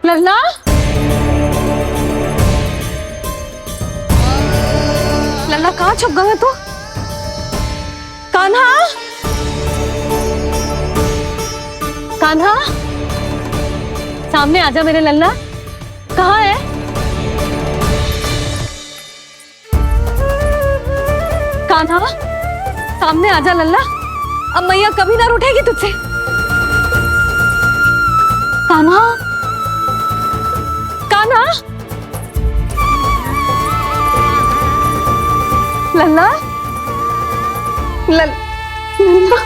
लल्ला, लल्ला कहाँ छुप गए तू? कान्हा, कान्हा, सामने आजा मेरे लल्ला। कहाँ है? कान्हा, सामने आजा लल्ला। अब मैया कभी ना रूठेगी तुझसे। कान्हा, कान्हा, लल्ला लल्ला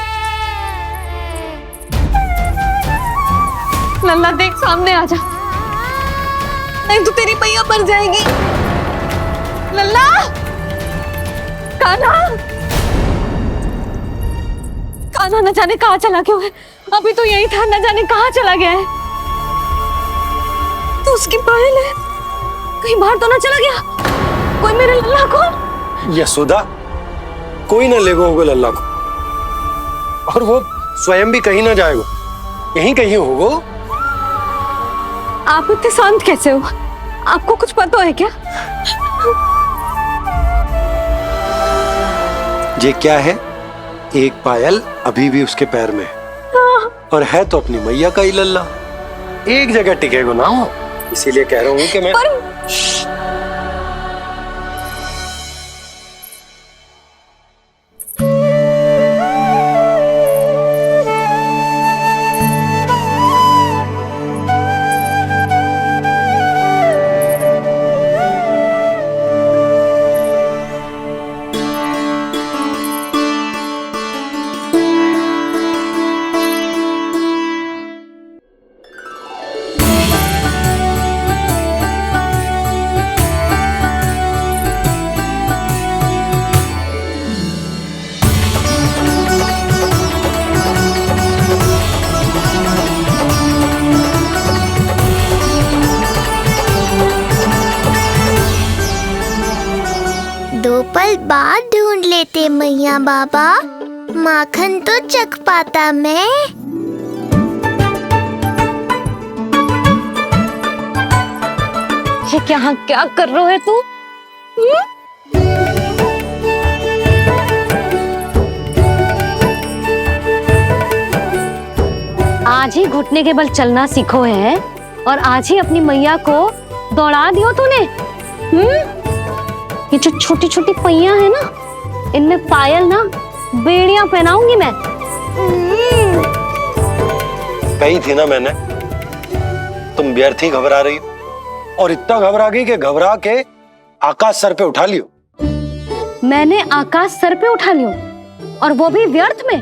लल्ला देख सामने आ जा, नहीं तो तेरी मैया मर जाएगी। लल्ला, कान्हा, कान्हा न जाने कहाँ चला गया है। अभी तो यही था, न जाने कहाँ चला गया है। तो उसकी पायल है, कहीं बाहर तो ना चला गया कोई मेरे लल्ला को। यशोदा, कोई ना लेगा होगा लल्ला को, और वो स्वयं भी कहीं ना जाएगा, यहीं कहीं होगा। आप इतने शांत कैसे हो? आपको कुछ पता है क्या? ये क्या है? एक पायल अभी भी उसके पैर में है, और है तो अपनी मैया का ही लल्ला। एक जगह टिकेगा ना हो, इसीलिए कह रहा हूँ कि मैं दो पल बाद ढूंढ लेते मैया बाबा, माखन तो चख पाता मैं। ये क्या कर रहे है तू? आज ही घुटने के बल चलना सीखो है, और आज ही अपनी मैया को दौड़ा दियो तूने। ये जो छोटी छोटी पैया है ना, इनमें पायल ना बेड़ियां पहनाऊंगी मैं। कही थी ना मैंने, तुम व्यर्थ ही घबरा रही हो, और इतना घबरा गई कि घबरा के आकाश सर पे उठा लियो। मैंने आकाश सर पे उठा लियो, और वो भी व्यर्थ में।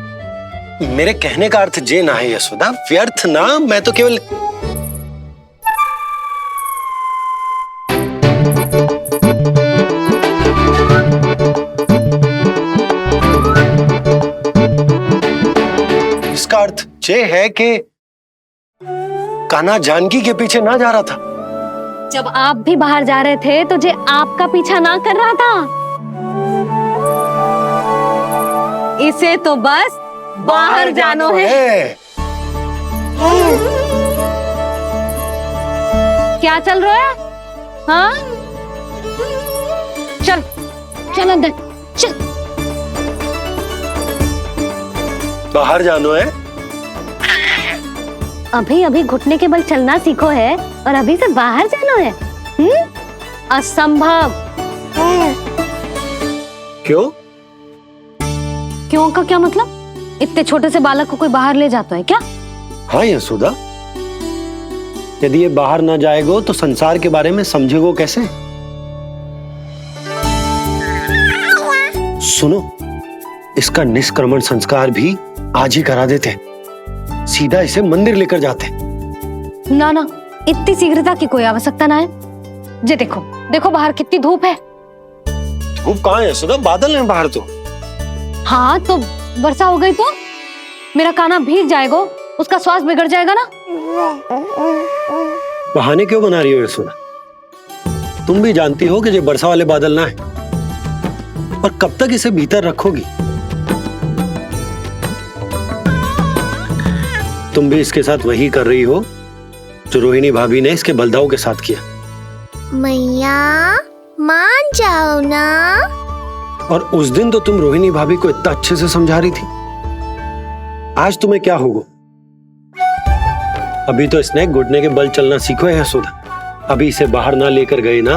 मेरे कहने का अर्थ जे ना है यशोदा, व्यर्थ ना, मैं तो केवल इसका अर्थ ये है कि कान्हा जानकी के पीछे ना जा रहा था। जब आप भी बाहर जा रहे थे तो जे आपका पीछा ना कर रहा था। इसे तो बस बाहर जानो है। क्या चल रहा है? हाँ, चल चल अंदर चल। बाहर जानो है? अभी अभी घुटने के बल चलना सीखो है, और अभी से बाहर जाना है? असंभव। क्यों? क्यों का क्या मतलब? इतने छोटे से बालक को कोई बाहर ले जाता है क्या? हाँ यशोदा, यदि ये बाहर ना जाएगो तो संसार के बारे में समझेगो कैसे? सुनो, इसका निष्क्रमण संस्कार भी आज ही करा देते, सीधा इसे मंदिर लेकर जाते। ना ना, इतनी शीघ्रता की कोई आवश्यकता ना है। जे देखो देखो बाहर कितनी धूप है। धूप कहाँ है यशोदा? बादल है बाहर तो। हाँ तो वर्षा हो गई तो मेरा कान्हा भीग जाएगा, उसका स्वास्थ्य बिगड़ जाएगा ना। बहाने क्यों बना रही हो यशोदा? तुम भी जानती हो कि ये वर्षा वाले बादल ना है, और कब तक इसे भीतर रखोगी? तुम भी इसके साथ वही कर रही हो जो रोहिणी भाभी ने इसके बलदाऊ के साथ किया। मैया मान जाओ ना। और उस दिन तो तुम रोहिणी भाभी को इतना अच्छे से समझा रही थी, आज तुम्हें क्या होगा? अभी तो इसने घुटने के बल चलना सीखो है यशोदा। अभी इसे बाहर ना लेकर गए ना,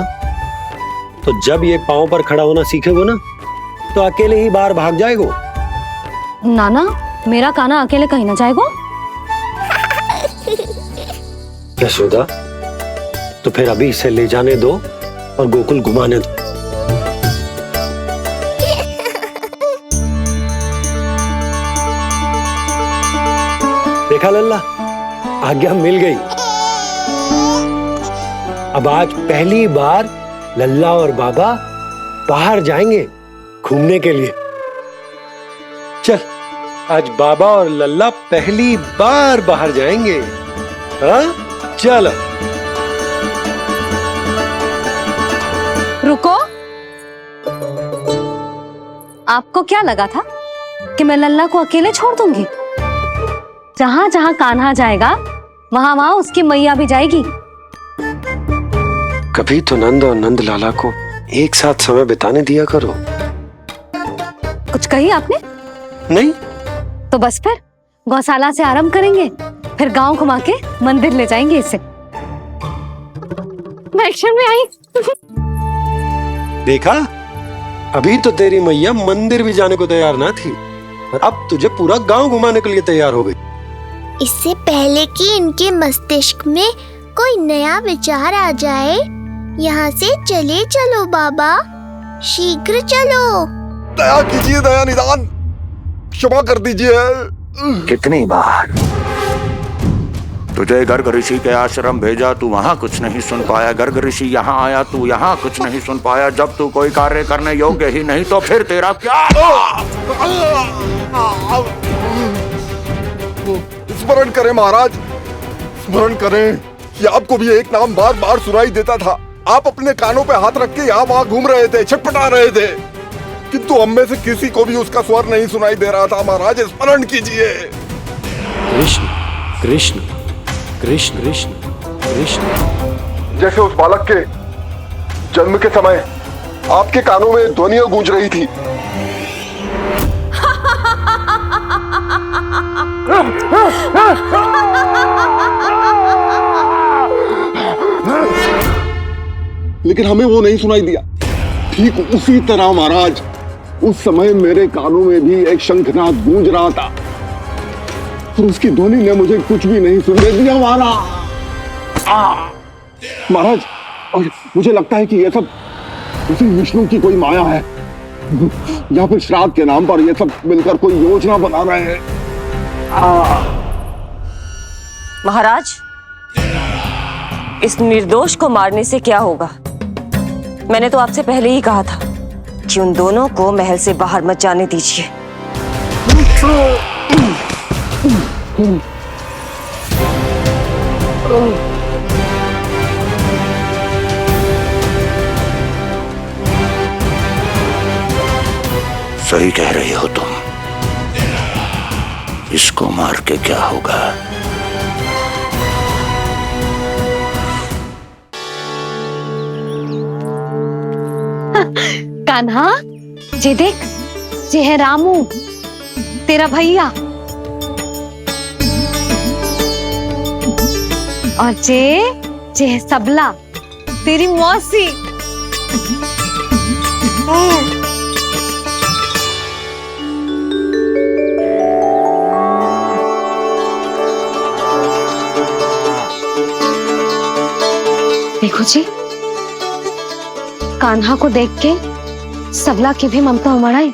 तो जब ये पांव पर खड़ा होना सीखेगा ना, तो अकेले ही बाहर भाग जाएगा। नाना, मेरा कान्हा अकेले कहीं ना जाएगा। यशोदा, तो फिर अभी इसे ले जाने दो और गोकुल घुमाने दो। देखा लल्ला, आज्ञा मिल गई। अब आज पहली बार लल्ला और बाबा बाहर जाएंगे घूमने के लिए। चल, आज बाबा और लल्ला पहली बार बाहर जाएंगे। हाँ, चलो। रुको, आपको क्या लगा था कि मैं लल्ला को अकेले छोड़ दूंगी? जहां जहां कान्हा जाएगा वहां वहां उसकी मैया भी जाएगी। कभी तो नंद और नंद लाला को एक साथ समय बिताने दिया करो। कुछ कही आपने? नहीं। तो बस फिर गौशाला से आरंभ करेंगे, फिर गांव घुमा के मंदिर ले जाएंगे इसे। मैं एक्शन में आई। देखा, अभी तो तेरी मैया मंदिर भी जाने को तैयार ना थी, और अब तुझे पूरा गांव घुमाने के लिए तैयार हो गई। इससे पहले कि इनके मस्तिष्क में कोई नया विचार आ जाए, यहाँ से चले चलो बाबा, शीघ्र चलो। दया कीजिए, दया निदान, क्षमा कर दीजिए। कितनी बार तुझे गर्ग ऋषि के आश्रम भेजा, तू वहां कुछ नहीं सुन पाया। गर्ग ऋषि यहाँ आया, तू यहाँ कुछ नहीं सुन पाया। जब तू कोई कार्य करने योग्य ही नहीं तो फिर तेरा क्या? स्मरण करें महाराज, स्मरण करें कि आपको भी एक नाम बार बार सुनाई देता था। आप अपने कानों पे हाथ रख के यहाँ वहां घूम रहे थे, छटपटा रहे थे, किंतु हम में से किसी को भी उसका स्वर नहीं सुनाई दे रहा था। महाराज, स्मरण कीजिए। कृष्ण कृष्ण कृष्ण कृष्ण कृष्ण। जैसे उस बालक के जन्म के समय आपके कानों में ध्वनियां गूंज रही थी। लेकिन हमें वो नहीं सुनाई दिया। ठीक उसी तरह महाराज, उस समय मेरे कानों में भी एक शंखनाद गूंज रहा था, और उसकी ध्वनि ने मुझे कुछ भी नहीं सुनने दिया महाराज। और मुझे लगता है कि ये सब उसी विष्णु की कोई माया है, या फिर श्राद्ध के नाम पर ये सब मिलकर कोई योजना बना रहे हैं। महाराज, इस निर्दोष को मारने से क्या होगा? मैंने तो आपसे पहले ही कहा था कि उन दोनों को महल से बाहर मत जाने दीजिए। सही कह रही हो तुम। इसको मार के क्या होगा? कान्हा, जे देख, जे है रामू, तेरा भैया, और जे है सबला, तेरी मौसी। देखो जी, कान्हा को देख के सबला की भी ममता उमड़ आई।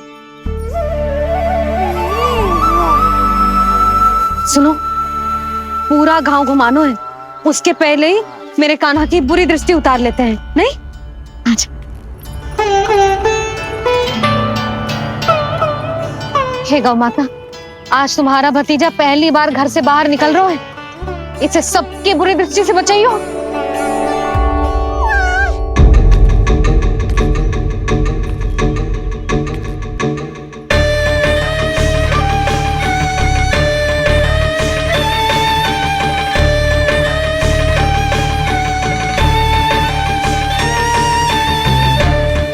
सुनो, पूरा गांव घुमानो है, उसके पहले ही मेरे कान्हा की बुरी दृष्टि उतार लेते हैं, नहीं? अच्छा। हे गौ माता, आज तुम्हारा भतीजा पहली बार घर से बाहर निकल रहा है, इसे सबकी बुरी दृष्टि से बचाइयो।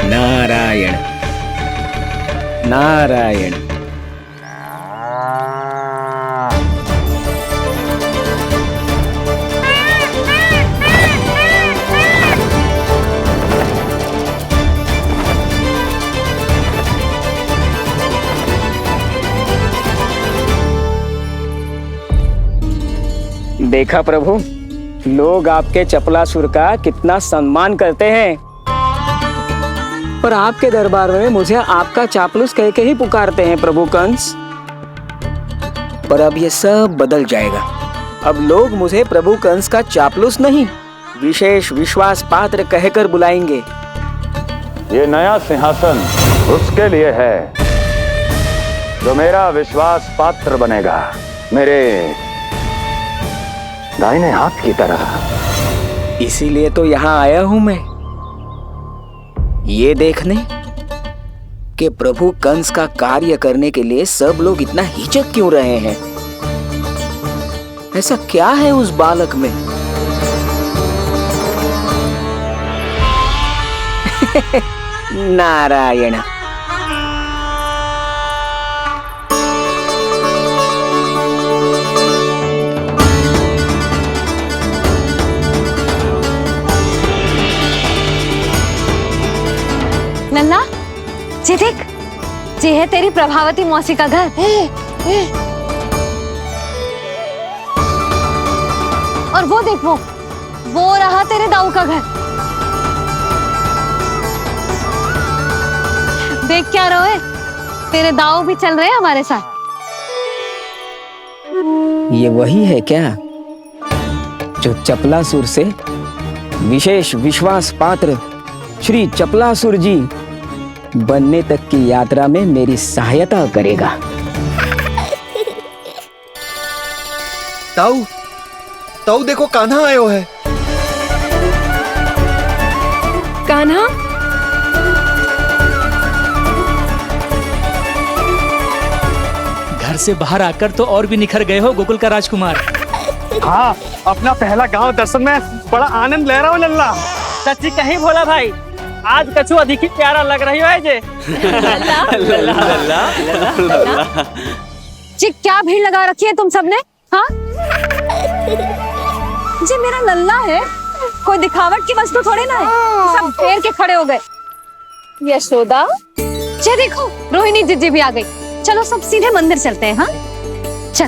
नारायण नारायण। देखा प्रभु, लोग आपके चपलासुर का कितना सम्मान करते हैं, पर आपके दरबार में मुझे आपका चापलूस कह के ही पुकारते हैं प्रभु कंस। पर अब ये सब बदल जाएगा। अब लोग मुझे प्रभु कंस का चापलूस नहीं, विशेष विश्वास पात्र कहकर बुलाएंगे। ये नया सिंहासन उसके लिए है जो मेरा विश्वास पात्र बनेगा, मेरे दाहिने हाथ की तरह। इसीलिए तो यहाँ आया हूं मैं, ये देखने कि प्रभु कंस का कार्य करने के लिए सब लोग इतना हिचक क्यों रहे हैं। ऐसा क्या है उस बालक में? नारायण। लल्ला, जी देख, ये है तेरी प्रभावती मौसी का घर। और वो देख, वो रहा तेरे दाऊ का घर। देख क्या रहे, तेरे दाऊ भी चल रहे हैं हमारे साथ। ये वही है क्या जो चपलासुर से विशेष विश्वास पात्र श्री चपलासुर जी बनने तक की यात्रा में मेरी सहायता करेगा? ताऊ, ताऊ देखो कान्हा आयो है। कान्हा? घर से बाहर आकर तो और भी निखर गए हो गोकुल का राजकुमार। हाँ, अपना पहला गांव दर्शन में बड़ा आनंद ले रहा हूँ लल्ला। सच्ची कहीं भोला भाई, आज कछु अधिक ही प्यारा लग रही है जे। जी क्या भीड़ लगा रखी है तुम सबने? हाँ, जी मेरा लल्ला है, कोई दिखावट की वस्तु थोड़ी ना है। सब घेर के खड़े हो गए। यशोदा, जी देखो रोहिणी जीजी भी आ गई। चलो सब सीधे मंदिर चलते हैं। हाँ चल।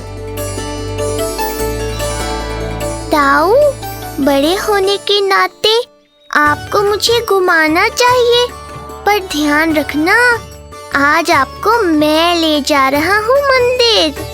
ताऊ, बड़े होने के नाते आपको मुझे घुमाना चाहिए, पर ध्यान रखना आज आपको मैं ले जा रहा हूँ मंदिर।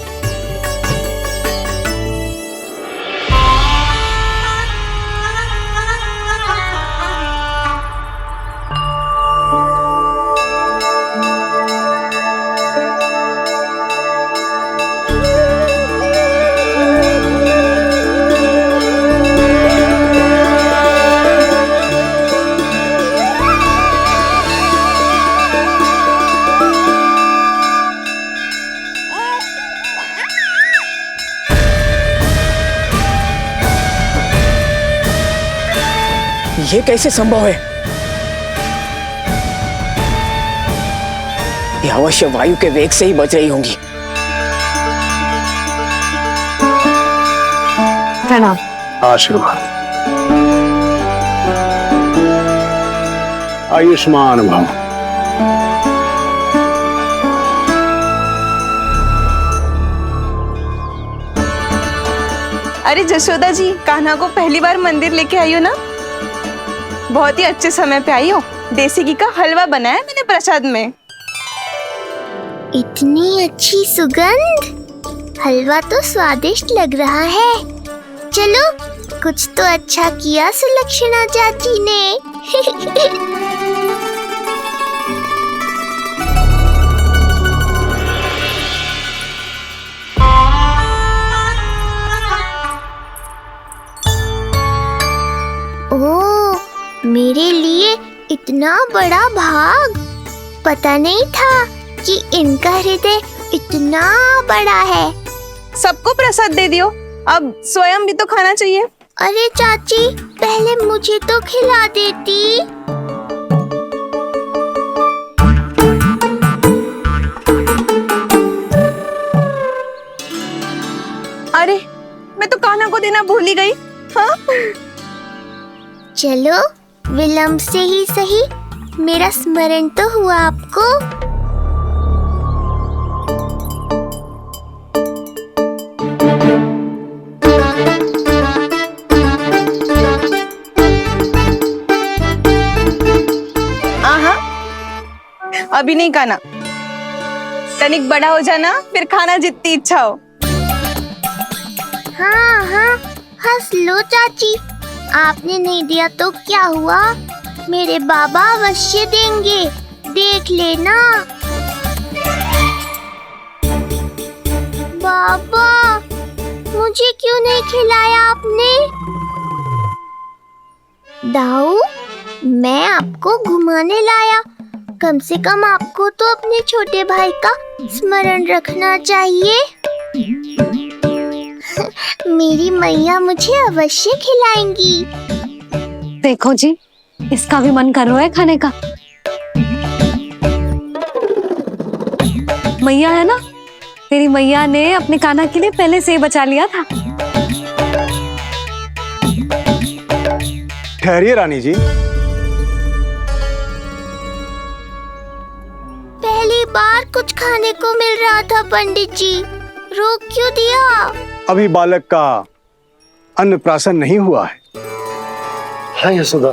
ये कैसे संभव है? ये अवश्य वायु के वेग से ही बच रही होंगी। प्रणाम। आशीर्वाद। आयुष्मान भव। अरे जशोदा जी, कान्हा को पहली बार मंदिर लेके आई हो ना? बहुत ही अच्छे समय पे आई हो। देसी घी का हलवा बनाया मैंने प्रसाद में। इतनी अच्छी सुगंध, हलवा तो स्वादिष्ट लग रहा है। चलो, कुछ तो अच्छा किया सुलक्षणा चाची ने। ओह, मेरे लिए इतना बड़ा भाग। पता नहीं था कि इनका हृदय इतना बड़ा है। सबको प्रसाद दे दियो, अब स्वयं भी तो खाना चाहिए। अरे चाची, पहले मुझे तो खिला देती। अरे, मैं तो कान्हा को देना भूल ही गई। हाँ? चलो, विलंब से ही सही, मेरा स्मरण तो हुआ आपको। आहा, अभी नहीं खाना, तनिक बड़ा हो जाना, फिर खाना जितनी इच्छा हो। हाँ हाँ, हंस लो चाची। आपने नहीं दिया तो क्या हुआ, मेरे बाबा अवश्य देंगे, देख लेना। बाबा, मुझे क्यों नहीं खिलाया आपने? दाऊ, मैं आपको घुमाने लाया, कम से कम आपको तो अपने छोटे भाई का स्मरण रखना चाहिए। मेरी मैया मुझे अवश्य खिलाएंगी। देखो जी, इसका भी मन कर रहा है खाने का। मैया है ना, तेरी मैया ने अपने कान्हा के लिए पहले से बचा लिया था। ठहरिए रानी जी। पहली बार कुछ खाने को मिल रहा था पंडित जी, रोक क्यों दिया? अभी बालक का अन्नप्राशन नहीं हुआ है। हाँ यशोदा,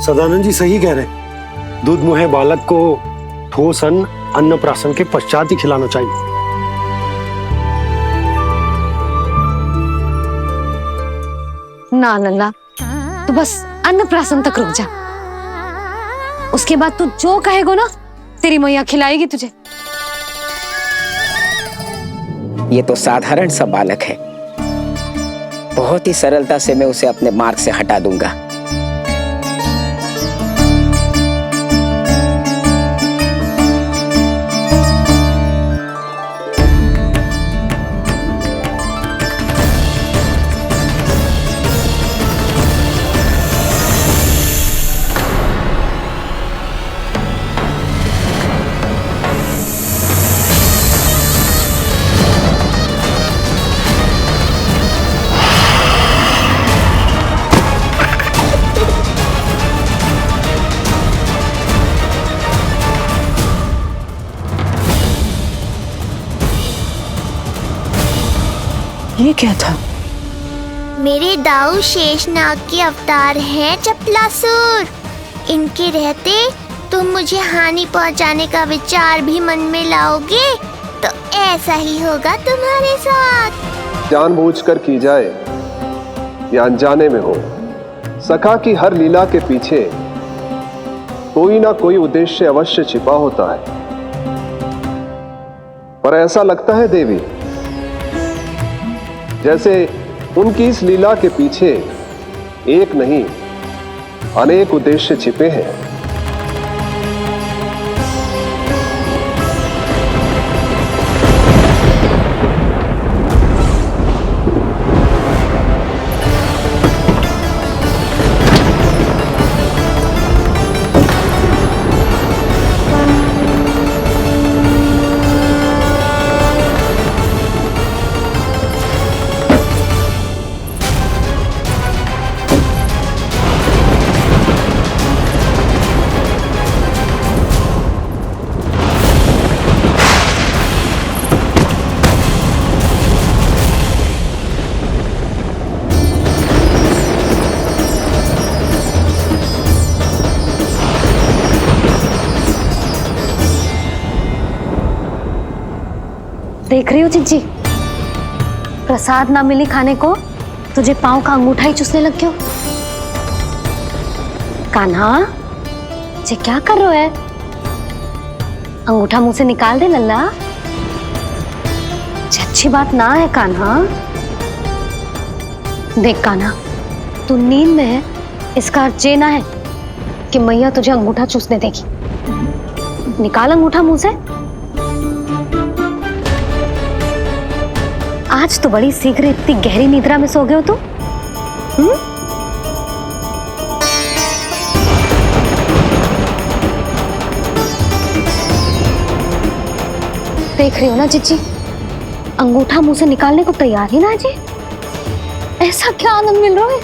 सदानंद जी सही कह रहे। दूध मुहे बालक को ठोस अन्नप्राशन के पश्चात ही खिलाना चाहिए। ना लल्ला, तू बस अन्नप्राशन तक रुक जा, उसके बाद तू जो कहेगो ना तेरी मैया खिलाएगी तुझे। ये तो साधारण सा बालक है, बहुत ही सरलता से मैं उसे अपने मार्ग से हटा दूंगा। ये क्या था? मेरे दाऊ शेषनाग के अवतार हैं चपलासुर। इनके रहते तुम मुझे हानि पहुंचाने का विचार भी मन में लाओगे तो ऐसा ही होगा तुम्हारे साथ। जानबूझकर की जाए या अनजाने में हो, सखा की हर लीला के पीछे कोई ना कोई उद्देश्य अवश्य छिपा होता है। पर ऐसा लगता है देवी, जैसे उनकी इस लीला के पीछे एक नहीं अनेक उद्देश्य छिपे हैं। देख रही हो चिंची, प्रसाद ना मिली खाने को, तुझे पांव का अंगूठा ही चूसने लग गयो। कान्हा, ये क्या कर रहे है? अंगूठा मुंह से निकाल दे लल्ला। अच्छी बात ना है कान्हा। देख कान्हा, तू नींद में है, इसका अर्थ ये ना है कि मैया तुझे अंगूठा चूसने देगी। निकाल अंगूठा मुंह से। आज तो बड़ी शीघ्र इतनी गहरी निद्रा में सो गए हो तुम। देख रही हो ना चिच्ची, अंगूठा मुंह से निकालने को तैयार ही ना जी। ऐसा क्या आनंद मिल रहा है?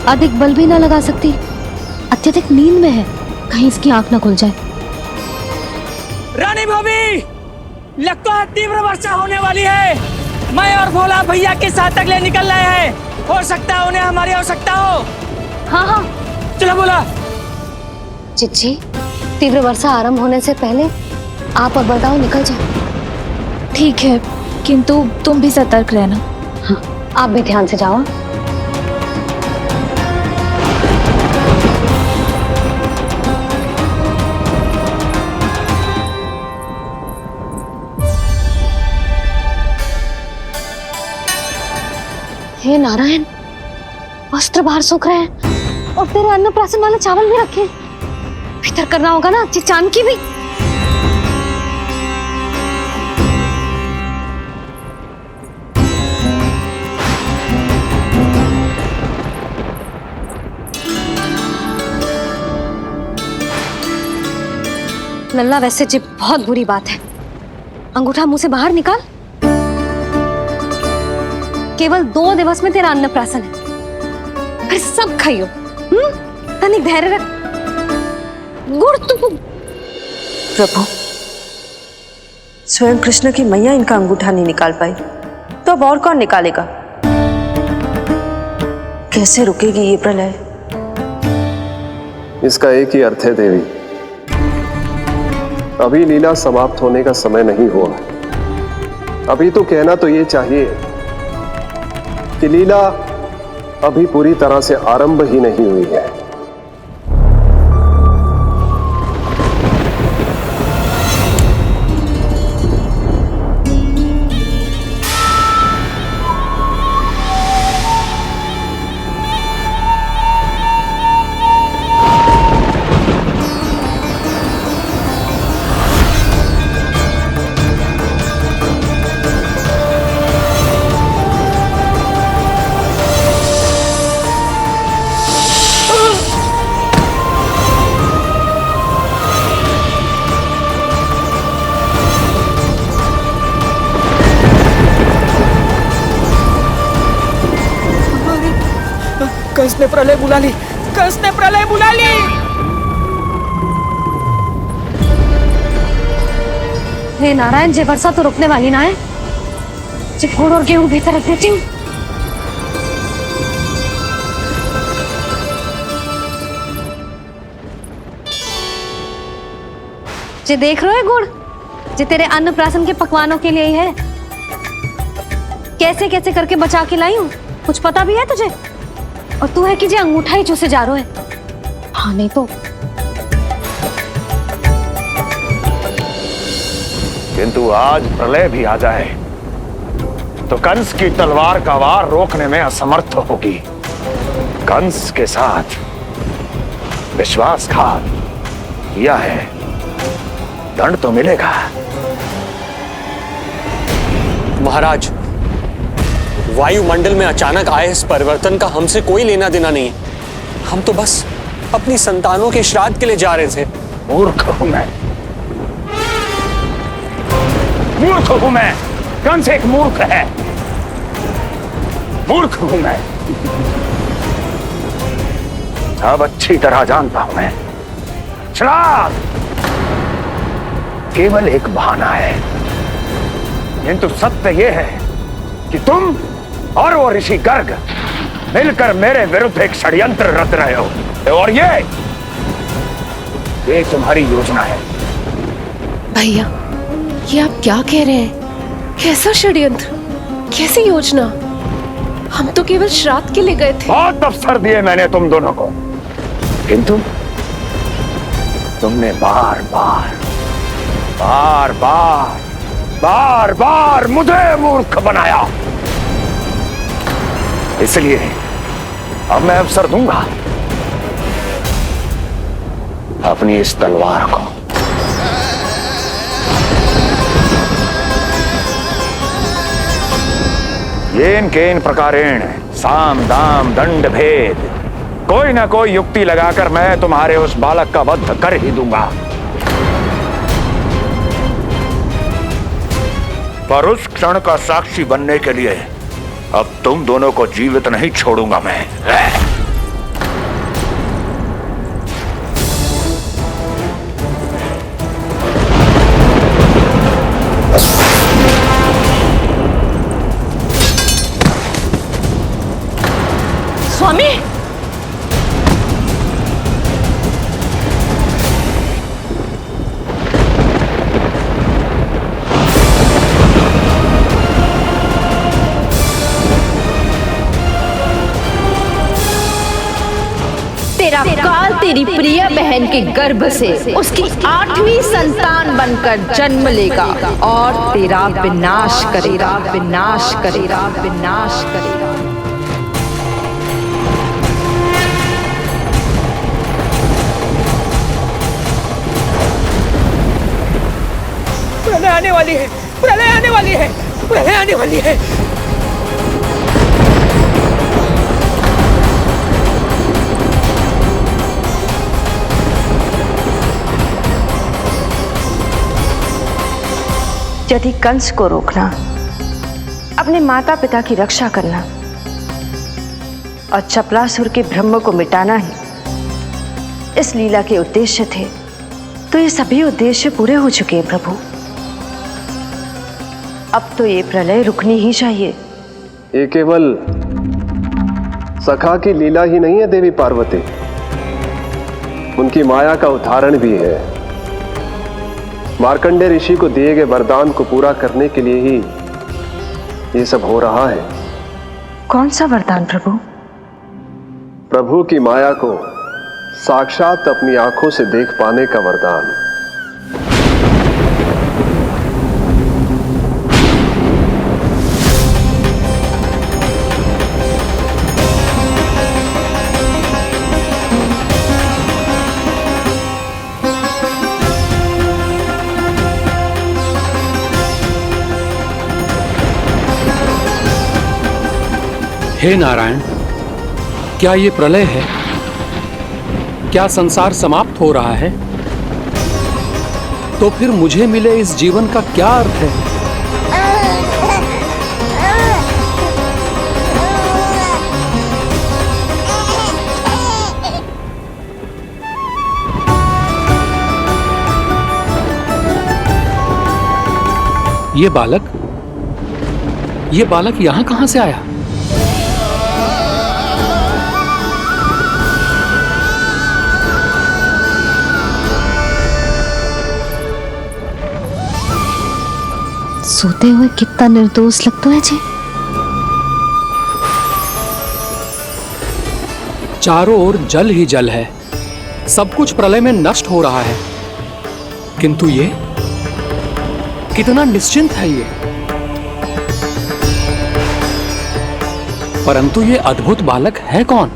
अधिक बल भी ना लगा सकती, अत्यधिक नींद में है, कहीं इसकी आंख ना खुल जाए। रानी भाभी, लगता है तीव्र वर्षा होने वाली है। मैं और भोला भैया के साथ अगले निकल रहे हैं। हो सकता है उन्हें हमारी आवश्यकता हो। हाँ हाँ, चलो बोला। चिच्ची, तीव्र वर्षा आरंभ होने से पहले आप और बरदाऊ निकल जाओ। ठीक है, किंतु तुम भी सतर्क रहना। हाँ, आप भी ध्यान से जाओ। हे नारायण, वस्त्र बाहर सूख रहे हैं और तेरे अन्नप्राशन वाले चावल भी रखे हैं। भीतर करना होगा ना चिचान की भी। लल्ला, वैसे जी बहुत बुरी बात है। अंगूठा मुंह से बाहर निकाल। केवल 2 दिवस में तेरा अन्नप्राशन है, फिर सब खाइयो। तनिक धैर्य रख। गुड़ तू। प्रभु, स्वयं कृष्ण की मैया इनका अंगूठा नहीं निकाल पाई, तो अब और कौन निकालेगा? कैसे रुकेगी ये प्रलय? इसका एक ही अर्थ है देवी, अभी लीला समाप्त होने का समय नहीं हुआ। अभी तो कहना तो ये चाहिए कि लीला अभी पूरी तरह से आरंभ ही नहीं हुई है। कंस ने प्रलय बुला ली, कंस ने प्रलय बुला ली। हे नारायण, जे वर्षा तो रुकने वाली ना है। जे गुड़ और गेहूं भीतर रख देती हूँ। जे देख रहे हो गुड़, जे तेरे अन्नप्राशन के पकवानों के लिए ही है। कैसे कैसे करके बचा के लाई हूँ, कुछ पता भी है तुझे? और तू है कि जे अंगूठा ही चूसे जा रहा है। हाँ नहीं तो। किंतु आज प्रलय भी आ जाए तो कंस की तलवार का वार रोकने में असमर्थ होगी। कंस के साथ विश्वासघात किया है, दंड तो मिलेगा। महाराज, वायुमंडल में अचानक आए इस परिवर्तन का हमसे कोई लेना देना नहीं है। हम तो बस अपनी संतानों के श्राद्ध के लिए जा रहे थे। मूर्ख हूं मैं, मूर्ख हूं मैं। कंस एक मूर्ख है, मूर्ख हूं मैं। अब अच्छी तरह जानता हूं मैं, श्राद्ध केवल एक बहाना है। किंतु सत्य यह है कि तुम और वो ऋषि गर्ग मिलकर मेरे विरुद्ध एक षड्यंत्र रच रहे हो, और ये तुम्हारी योजना है। भैया, ये आप क्या कह रहे हैं? कैसा षड्यंत्र, कैसी योजना? हम तो केवल श्राद्ध के लिए गए थे। बहुत अवसर दिए मैंने तुम दोनों को, किंतु तुमने बार बार बार बार बार बार मुझे मूर्ख बनाया। इसलिए अब मैं अवसर दूंगा अपनी इस तलवार को। येन केन प्रकारेण साम दाम दंड भेद, कोई ना कोई युक्ति लगाकर मैं तुम्हारे उस बालक का वध कर ही दूंगा। पर उस क्षण का साक्षी बनने के लिए अब तुम दोनों को जीवित नहीं छोड़ूंगा मैं। स्वामी, तेरा काल तेरी प्रिय बहन के गर्भ से उसकी 8वीं संतान बनकर जन्म लेगा और तेरा विनाश करेगा, विनाश करेगा, विनाश करेगा। प्रलय आने वाली है, प्रलय आने वाली है, प्रलय आने वाली है। यदि कंस को रोकना, अपने माता पिता की रक्षा करना और चपलासुर के ब्रह्म को मिटाना ही इस लीला के उद्देश्य थे, तो ये सभी उद्देश्य पूरे हो चुके हैं प्रभु। अब तो ये प्रलय रुकनी ही चाहिए। ये केवल सखा की लीला ही नहीं है देवी पार्वती, उनकी माया का उदाहरण भी है। मार्कंडेय ऋषि को दिए गए वरदान को पूरा करने के लिए ही ये सब हो रहा है। कौन सा वरदान प्रभु? प्रभु की माया को साक्षात अपनी आंखों से देख पाने का वरदान। हे नारायण, क्या ये प्रलय है? क्या संसार समाप्त हो रहा है? तो फिर मुझे मिले इस जीवन का क्या अर्थ है? ये बालक यहां कहां से आया? सोते हुए कितना निर्दोष लगता है जी। चारों ओर जल ही जल है, सब कुछ प्रलय में नष्ट हो रहा है, किंतु ये कितना निश्चिंत है ये। परंतु ये अद्भुत बालक है कौन?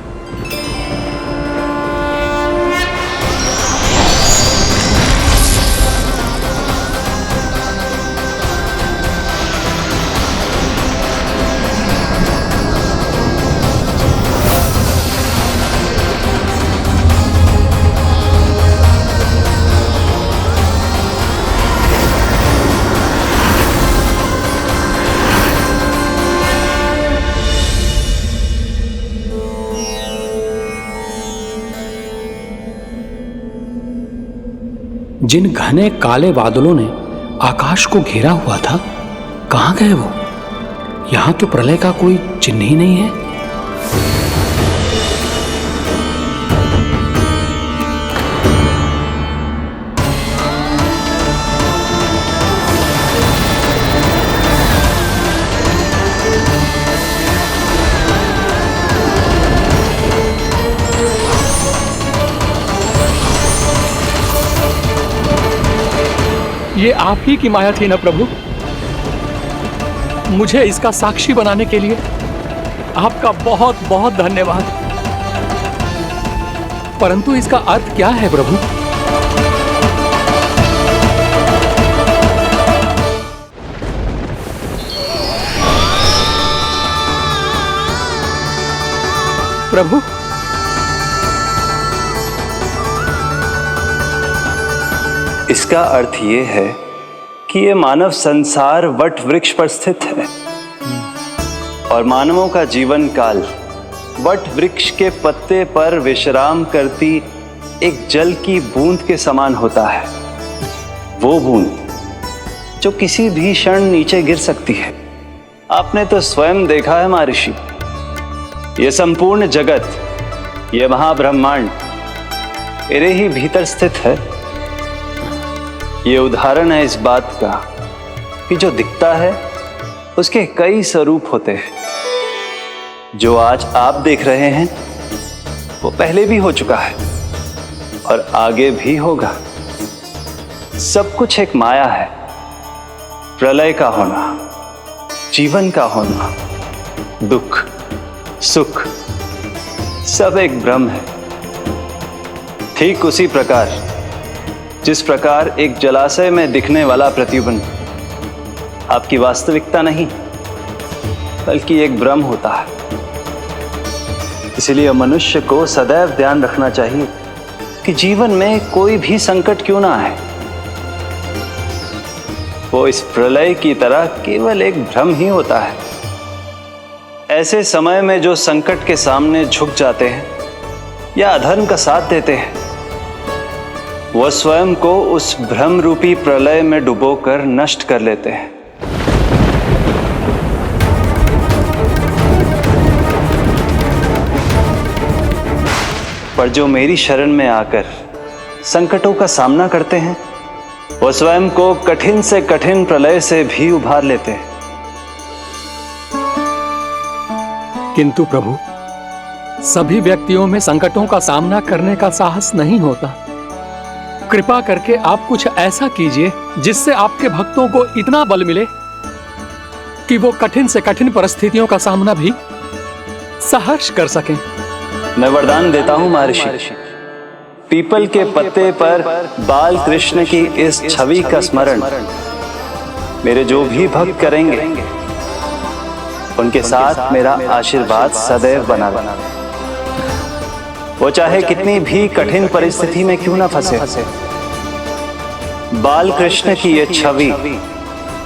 जिन घने काले बादलों ने आकाश को घेरा हुआ था, कहां गए वो? यहां तो प्रलय का कोई चिन्ह ही नहीं है। ये आप ही की माया थी ना प्रभु? मुझे इसका साक्षी बनाने के लिए आपका बहुत बहुत धन्यवाद। परंतु इसका अर्थ क्या है प्रभु? प्रभु, इसका अर्थ ये है कि ये मानव संसार वट वृक्ष पर स्थित है और मानवों का जीवन काल वट वृक्ष के पत्ते पर विश्राम करती एक जल की बूंद के समान होता है। वो बूंद जो किसी भी क्षण नीचे गिर सकती है। आपने तो स्वयं देखा है महर्षि, ये संपूर्ण जगत, ये महाब्रह्मांड मेरे ही भीतर स्थित है। ये उदाहरण है इस बात का कि जो दिखता है उसके कई स्वरूप होते हैं। जो आज आप देख रहे हैं वो पहले भी हो चुका है और आगे भी होगा। सब कुछ एक माया है। प्रलय का होना, जीवन का होना, दुख, सुख, सब एक भ्रम है। ठीक उसी प्रकार जिस प्रकार एक जलाशय में दिखने वाला प्रतिबिंब आपकी वास्तविकता नहीं बल्कि एक भ्रम होता है। इसलिए मनुष्य को सदैव ध्यान रखना चाहिए कि जीवन में कोई भी संकट क्यों ना आए, वो इस प्रलय की तरह केवल एक भ्रम ही होता है। ऐसे समय में जो संकट के सामने झुक जाते हैं या अधर्म का साथ देते हैं, वह स्वयं को उस भ्रम रूपी प्रलय में डुबोकर नष्ट कर लेते हैं। पर जो मेरी शरण में आकर संकटों का सामना करते हैं, वो स्वयं को कठिन से कठिन प्रलय से भी उभार लेते हैं। किंतु प्रभु, सभी व्यक्तियों में संकटों का सामना करने का साहस नहीं होता। कृपा करके आप कुछ ऐसा कीजिए जिससे आपके भक्तों को इतना बल मिले कि वो कठिन से कठिन परिस्थितियों का सामना भी सहर्ष कर सकें। मैं वरदान देता हूं महर्षि, पीपल के पत्ते पर बाल कृष्ण की इस छवि का स्मरण मेरे जो भी भक्त करेंगे उनके साथ मेरा आशीर्वाद सदैव बना रहे। वो चाहे कितनी भी कठिन परिस्थिति में क्यों ना फंसे, बाल कृष्ण की ये छवि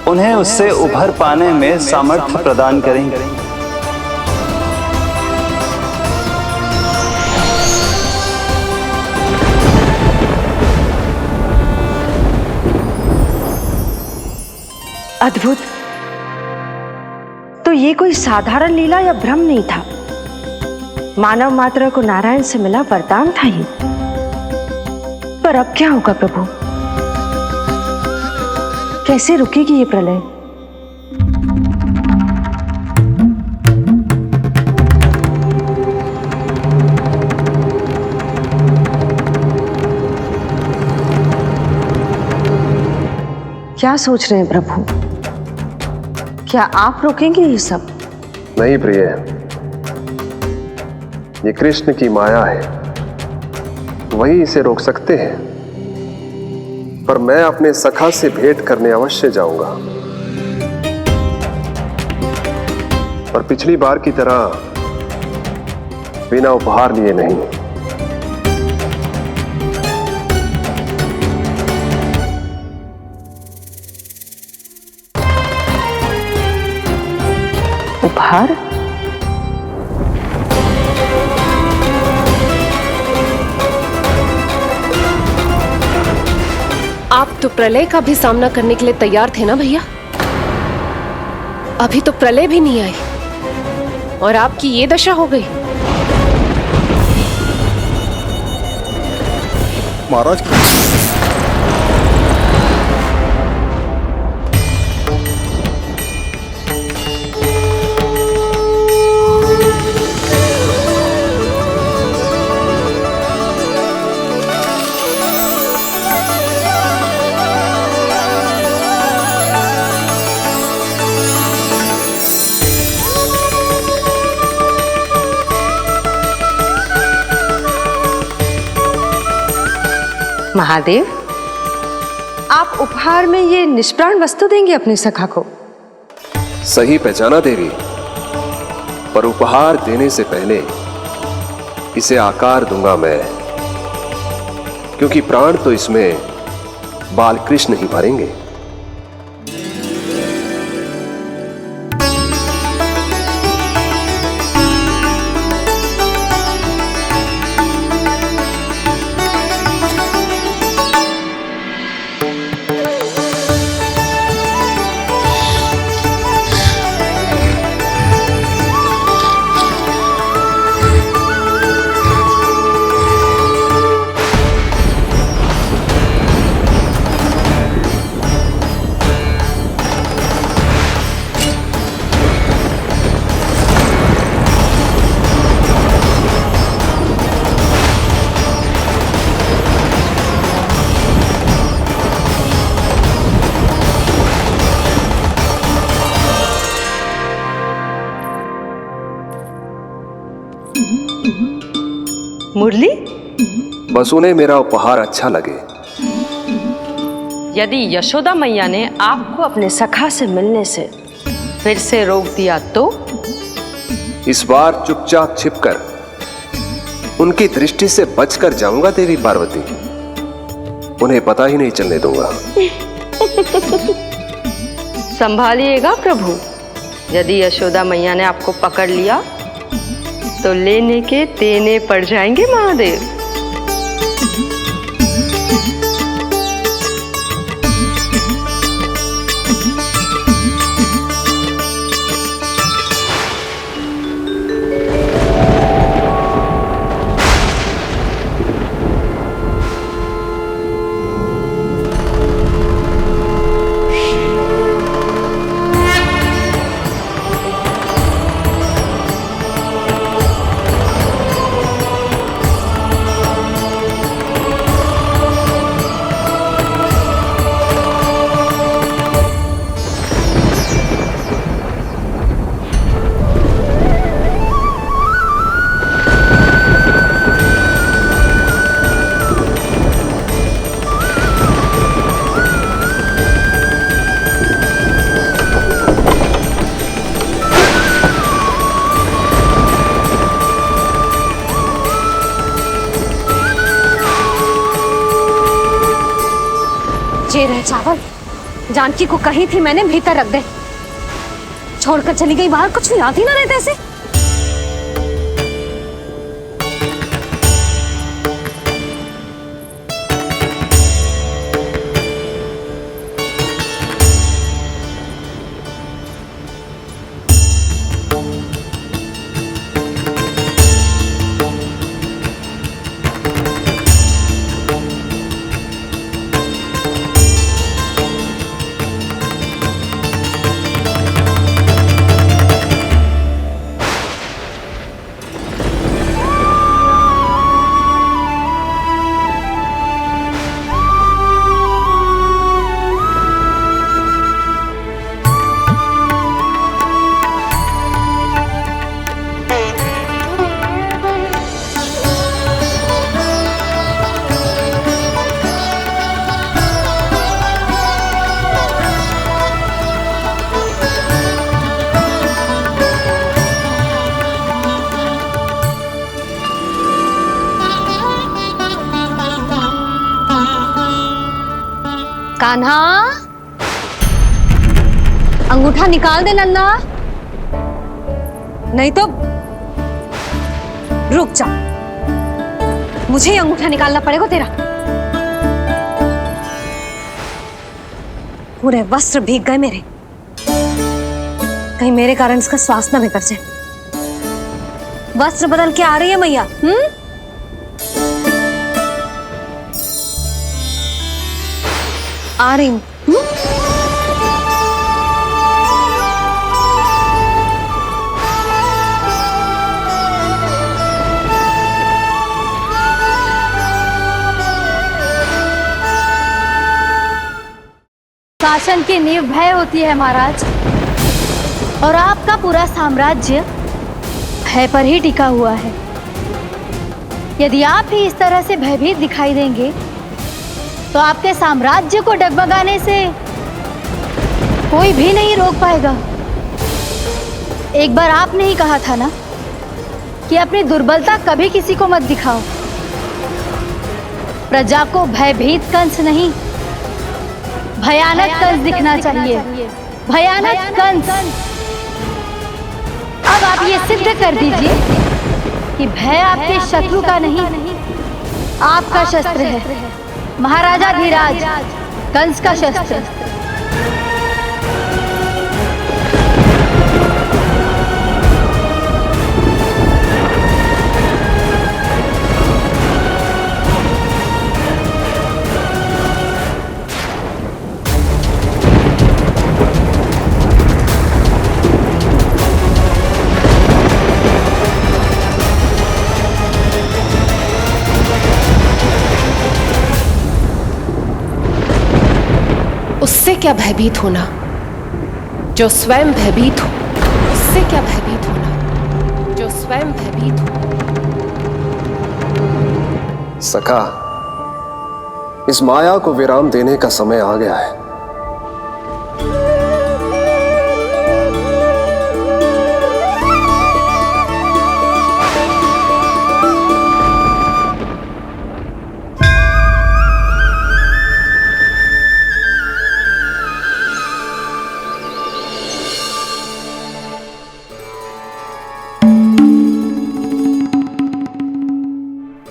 उन्हें उससे उभर पाने में सामर्थ्य प्रदान करेंगे। अद्भुत। तो ये कोई साधारण लीला या भ्रम नहीं था, मानव मात्र को नारायण से मिला वरदान था ये। पर अब क्या होगा प्रभु? कैसे रुकेगी ये प्रलय? क्या सोच रहे हैं प्रभु? क्या आप रोकेंगे ये सब? नहीं प्रिय, ये कृष्ण की माया है, वही इसे रोक सकते हैं। पर मैं अपने सखा से भेंट करने अवश्य जाऊंगा। और पिछली बार की तरह बिना उपहार लिए नहीं। उपहार? आप तो प्रलय का भी सामना करने के लिए तैयार थे ना भैया? अभी तो प्रलय भी नहीं आई और आपकी ये दशा हो गई। महाराज, महादेव, आप उपहार में ये निष्प्राण वस्तु देंगे अपने सखा को? सही पहचाना देवी, पर उपहार देने से पहले इसे आकार दूंगा मैं, क्योंकि प्राण तो इसमें बाल कृष्ण ही भरेंगे। मुरली? बस उन्हें मेरा उपहार अच्छा लगे। यदि यशोदा मैया ने आपको अपने सखा से मिलने से फिर से रोक दिया तो? इस बार चुपचाप छिपकर उनकी दृष्टि से बचकर जाऊंगा देवी पार्वती। उन्हें पता ही नहीं चलने दूंगा। संभालिएगा प्रभु, यदि यशोदा मैया ने आपको पकड़ लिया तो लेने के देने पड़ जाएंगे महादेव। ये रहे चावल, जानकी को कही थी मैंने भीतर रख दे, छोड़कर चली गई बाहर, कुछ भी याद ही ना रहते ऐसे। कान्हा, अंगूठा निकाल दे नन्ना, नहीं तो रुक जा, मुझे ही अंगूठा निकालना पड़ेगा तेरा। पूरे वस्त्र भीग गए मेरे, कहीं मेरे कारण इसका श्वास ना बिगड़ जाए। वस्त्र बदल के आ रही है मैया। आ रही हूं। शासन की नींव भय होती है महाराज, और आपका पूरा साम्राज्य भय पर ही टिका हुआ है। यदि आप ही इस तरह से भयभीत दिखाई देंगे तो आपके साम्राज्य को डगमगाने से कोई भी नहीं रोक पाएगा। एक बार आपने ही कहा था ना कि अपनी दुर्बलता कभी किसी को मत दिखाओ। प्रजा को भयभीत कंस नहीं, भयानक कंस दिखना चाहिए, भयानक कंस। अब आप ये सिद्ध कर दीजिए कि भय आपके शत्रु का नहीं, आपका शस्त्र है, महाराजा धीराज, कंस का शस्त्र। उससे क्या भयभीत होना जो स्वयं भयभीत हो, उससे क्या भयभीत होना जो स्वयं भयभीत हो। सखा, इस माया को विराम देने का समय आ गया है।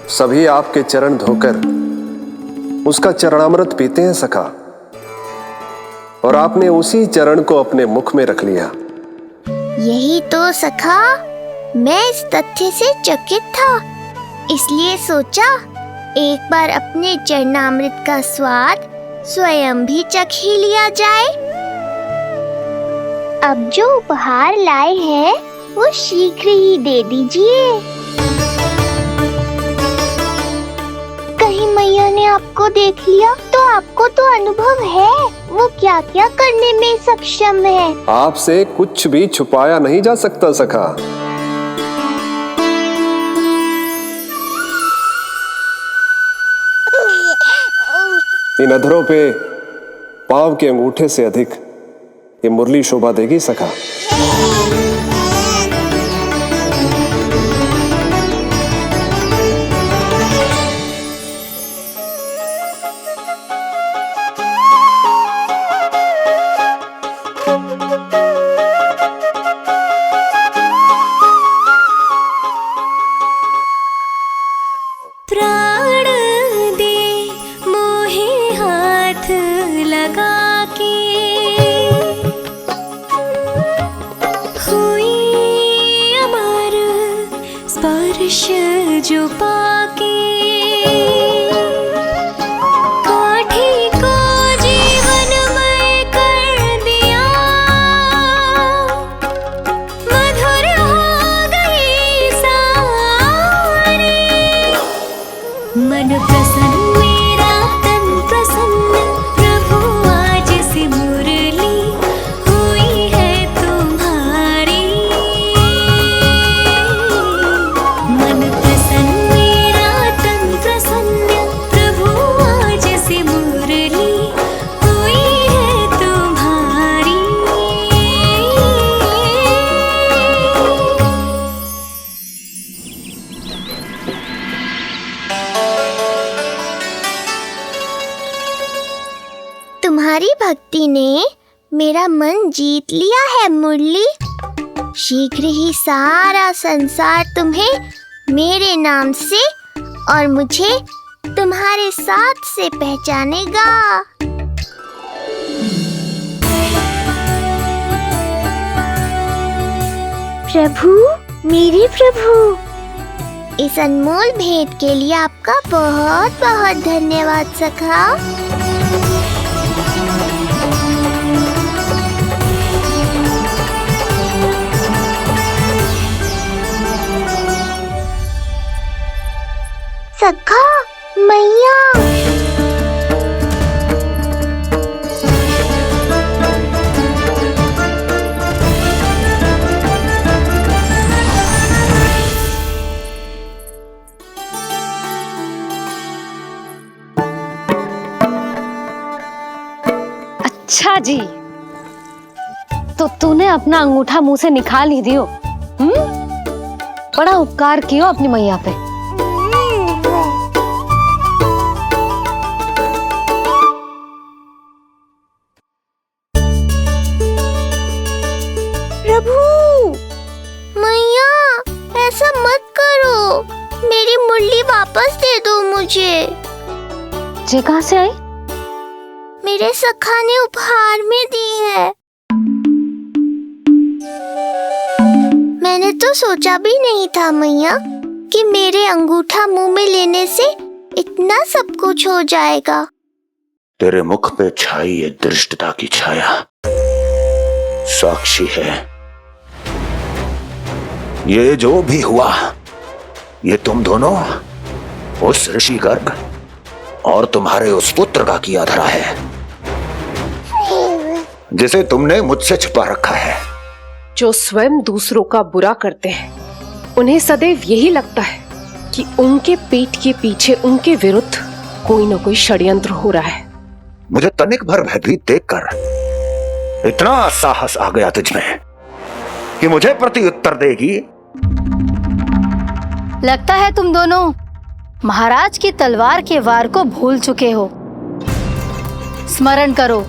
सभी आपके चरण धोकर उसका चरणामृत पीते हैं सखा, और आपने उसी चरण को अपने मुख में रख लिया। यही तो सखा, मैं इस तथ्य से चकित था, इसलिए सोचा एक बार अपने चरणामृत का स्वाद स्वयं भी चख ही लिया जाए। अब जो उपहार लाए हैं वो शीघ्र ही दे दीजिए। कहीं मैया ने आपको देख लिया तो आपको तो अनुभव है वो क्या क्या करने में सक्षम है। आपसे कुछ भी छुपाया नहीं जा सकता सखा। इन अधरों पे पांव के अंगूठे से अधिक ये मुरली शोभा देगी सखा। जो पाके काठी को जीवनमय कर दिया, मधुर हो गई सारी। मन प्रसन्न मेरा तन प्रसन्न, प्रभु आज से मुरली हुई है तुम्हारी। मन तुम्हारी भक्ति ने मेरा मन जीत लिया है मुरली। शीघ्र ही सारा संसार तुम्हें मेरे नाम से और मुझे तुम्हारे साथ से पहचानेगा। प्रभु, मेरे प्रभु, इस अनमोल भेंट के लिए आपका बहुत बहुत धन्यवाद सखा। सखा, मैया, अच्छा जी, तो तूने अपना अंगूठा मुंह से निकाल ही दियो। बड़ा उपकार कियो अपनी मैया पे। प्रभु, मैया, ऐसा मत करो, मेरी मुरली वापस दे दो मुझे। ये कहाँ से आई? मेरे सखा ने उपहार में दी है। मैंने तो सोचा भी नहीं था मैया कि मेरे अंगूठा मुंह में लेने से इतना सब कुछ हो जाएगा। तेरे मुख पे छाई ये दृष्टता की छाया साक्षी है। ये जो भी हुआ, ये तुम दोनों, उस ऋषि गर्ग और तुम्हारे उस पुत्र का किया धरा है, जिसे तुमने मुझसे छुपा रखा है। जो स्वयं दूसरों का बुरा करते हैं, उन्हें सदैव यही लगता है कि उनके पीठ के पीछे उनके विरुद्ध कोई ना कोई षड्यंत्र हो रहा है। मुझे तनिक भर भयभीत देखकर इतना साहस आ गया तुझमें कि मुझे प्रत्युत्तर देगी। लगता है तुम दोनों महाराज की तलवार के वार को भूल चुके हो। स्मरण करो,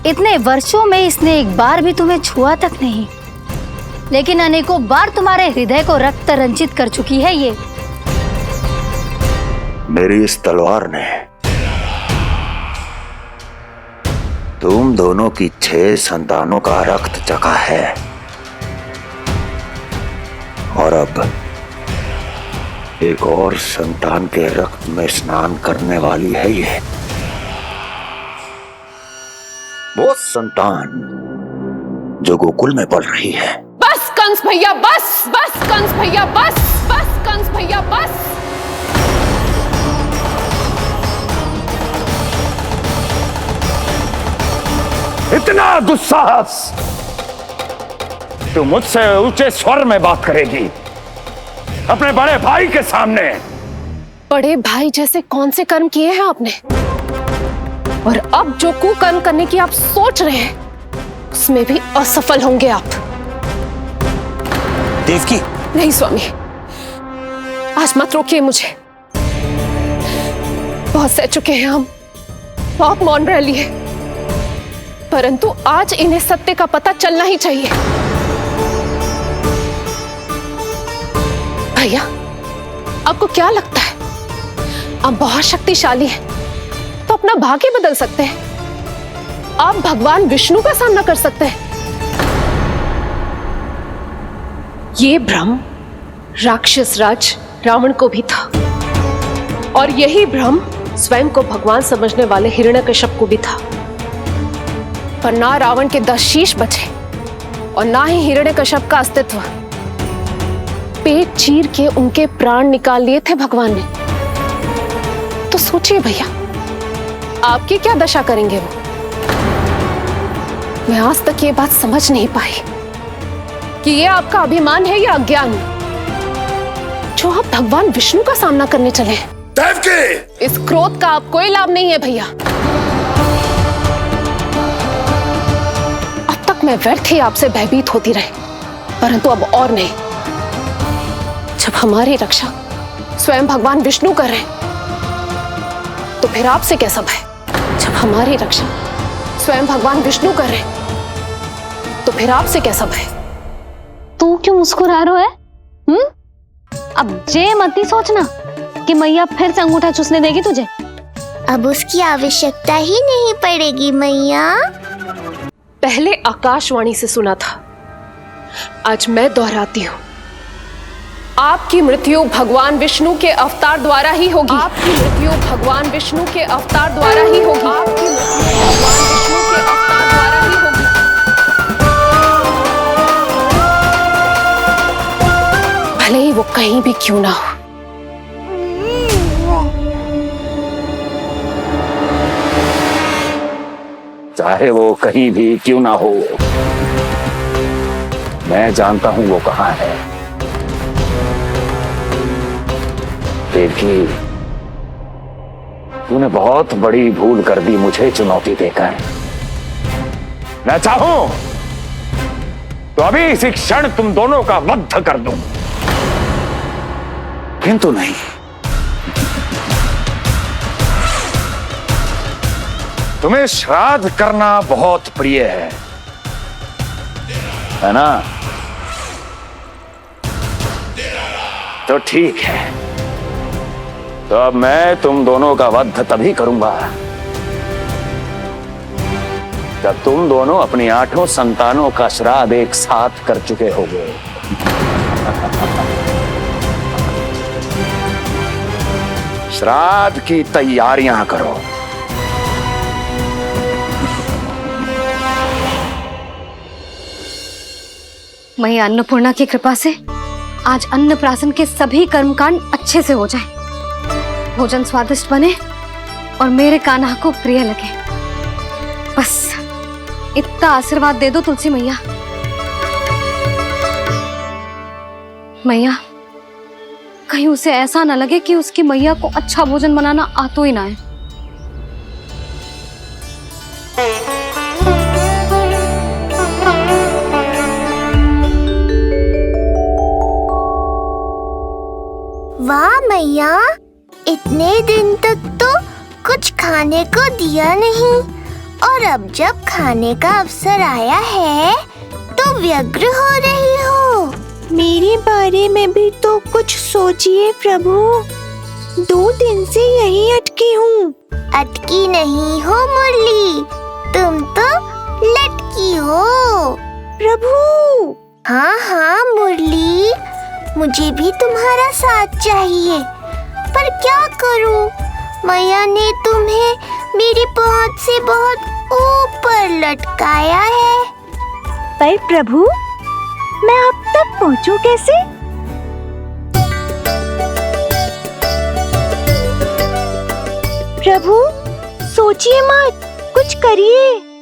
इतने वर्षों में इसने एक बार भी तुम्हें छुआ तक नहीं, लेकिन अनेकों बार तुम्हारे हृदय को रक्त रंजित कर चुकी है ये। मेरी इस तलवार ने तुम दोनों की 6 संतानों का रक्त चखा है और अब एक और संतान के रक्त में स्नान करने वाली है ये। वो संतान जो गोकुल में पल रही है। बस कंस भैया बस, बस कंस भैया बस, बस कंस भैया बस। इतना दुस्साहस तू मुझसे ऊंचे स्वर में बात करेगी अपने बड़े भाई के सामने? बड़े भाई जैसे कौन से कर्म किए हैं आपने? और अब जो कुकर्म करने की आप सोच रहे हैं उसमें भी असफल होंगे आप। देवकी। नहीं स्वामी, आज मत रोकिए मुझे। बहुत सह चुके हैं हम, आप मौन रह लिए, परंतु आज इन्हें सत्य का पता चलना ही चाहिए। भैया, आपको क्या लगता है आप बहुत शक्तिशाली हैं तो अपना भाग्य बदल सकते हैं? आप भगवान विष्णु का सामना कर सकते हैं। ये भ्रम राक्षस राज रावण को भी था और यही भ्रम स्वयं को भगवान समझने वाले हिरण्यकश्यप को भी था। पर ना रावण के 10 शीश बचे और ना ही हिरण्यकश्यप का अस्तित्व। पेट चीर के उनके प्राण निकाल लिए थे भगवान ने। तो सोचिए भैया, आपकी क्या दशा करेंगे वो? मैं आज तक ये बात समझ नहीं पाई कि ये आपका अभिमान है या अज्ञान, जो आप भगवान विष्णु का सामना करने चले हैं। देवकी! इस क्रोध का आप कोई लाभ नहीं है भैया। अब तक मैं व्यर्थ ही आपसे भयभीत होती रही, परंतु अब और नहीं। जब हमारी रक्षा स्वयं भगवान विष्णु कर रहे हैं तो फिर आपसे कैसा भय? जब हमारी रक्षा स्वयं भगवान विष्णु कर रहे हैं तो फिर आपसे कैसा भय? तू क्यों मुस्कुरा रहा है? अब जे मत ही सोचना कि मैया फिर से अंगूठा चूसने देगी तुझे। अब उसकी आवश्यकता ही नहीं पड़ेगी मैया। पहले आकाशवाणी से सुना था, आज मैं दोहराती हूँ। आपकी मृत्यु भगवान विष्णु के अवतार द्वारा ही होगी। आपकी मृत्यु भगवान विष्णु के अवतार द्वारा ही होगी। आपकी मृत्यु भगवान विष्णु के अवतार द्वारा ही होगी। भले ही वो कहीं भी क्यों ना हो। चाहे वो कहीं भी क्यों ना हो, मैं जानता हूं वो कहां है। देवकी, तूने बहुत बड़ी भूल कर दी मुझे चुनौती देकर। मैं चाहूं तो अभी इसी क्षण तुम दोनों का वध कर दूं, किंतु नहीं। तुम्हें श्राद्ध करना बहुत प्रिय है ना? तो ठीक है, तो अब मैं तुम दोनों का वध तभी करूंगा जब तुम दोनों अपनी 8 संतानों का श्राद्ध एक साथ कर चुके होगे। श्राद्ध की तैयारियां करो। मैया अन्नपूर्णा की कृपा से आज अन्नप्राशन के सभी कर्मकांड अच्छे से हो जाए, भोजन स्वादिष्ट बने और मेरे कान्हा को प्रिय लगे। बस इतना आशीर्वाद दे दो तुलसी मैया। मैया, कहीं उसे ऐसा न लगे कि उसकी मैया को अच्छा भोजन बनाना आतो ही ना है। वाह मैया, इतने दिन तक तो कुछ खाने को दिया नहीं, और अब जब खाने का अवसर आया है तो व्यग्र हो रही हो। मेरे बारे में भी तो कुछ सोचिए प्रभु, 2 दिन से यहीं अटकी हूँ। अटकी नहीं हो मुरली, तुम तो लटकी हो। प्रभु। हाँ हाँ मुरली, मुझे भी तुम्हारा साथ चाहिए, पर क्या करूँ, मैया ने तुम्हें मेरी पहुँच से बहुत ऊपर लटकाया है। पर प्रभु, मैं अब तक पहुँचूं कैसे? प्रभु, सोचिए मत, कुछ करिए।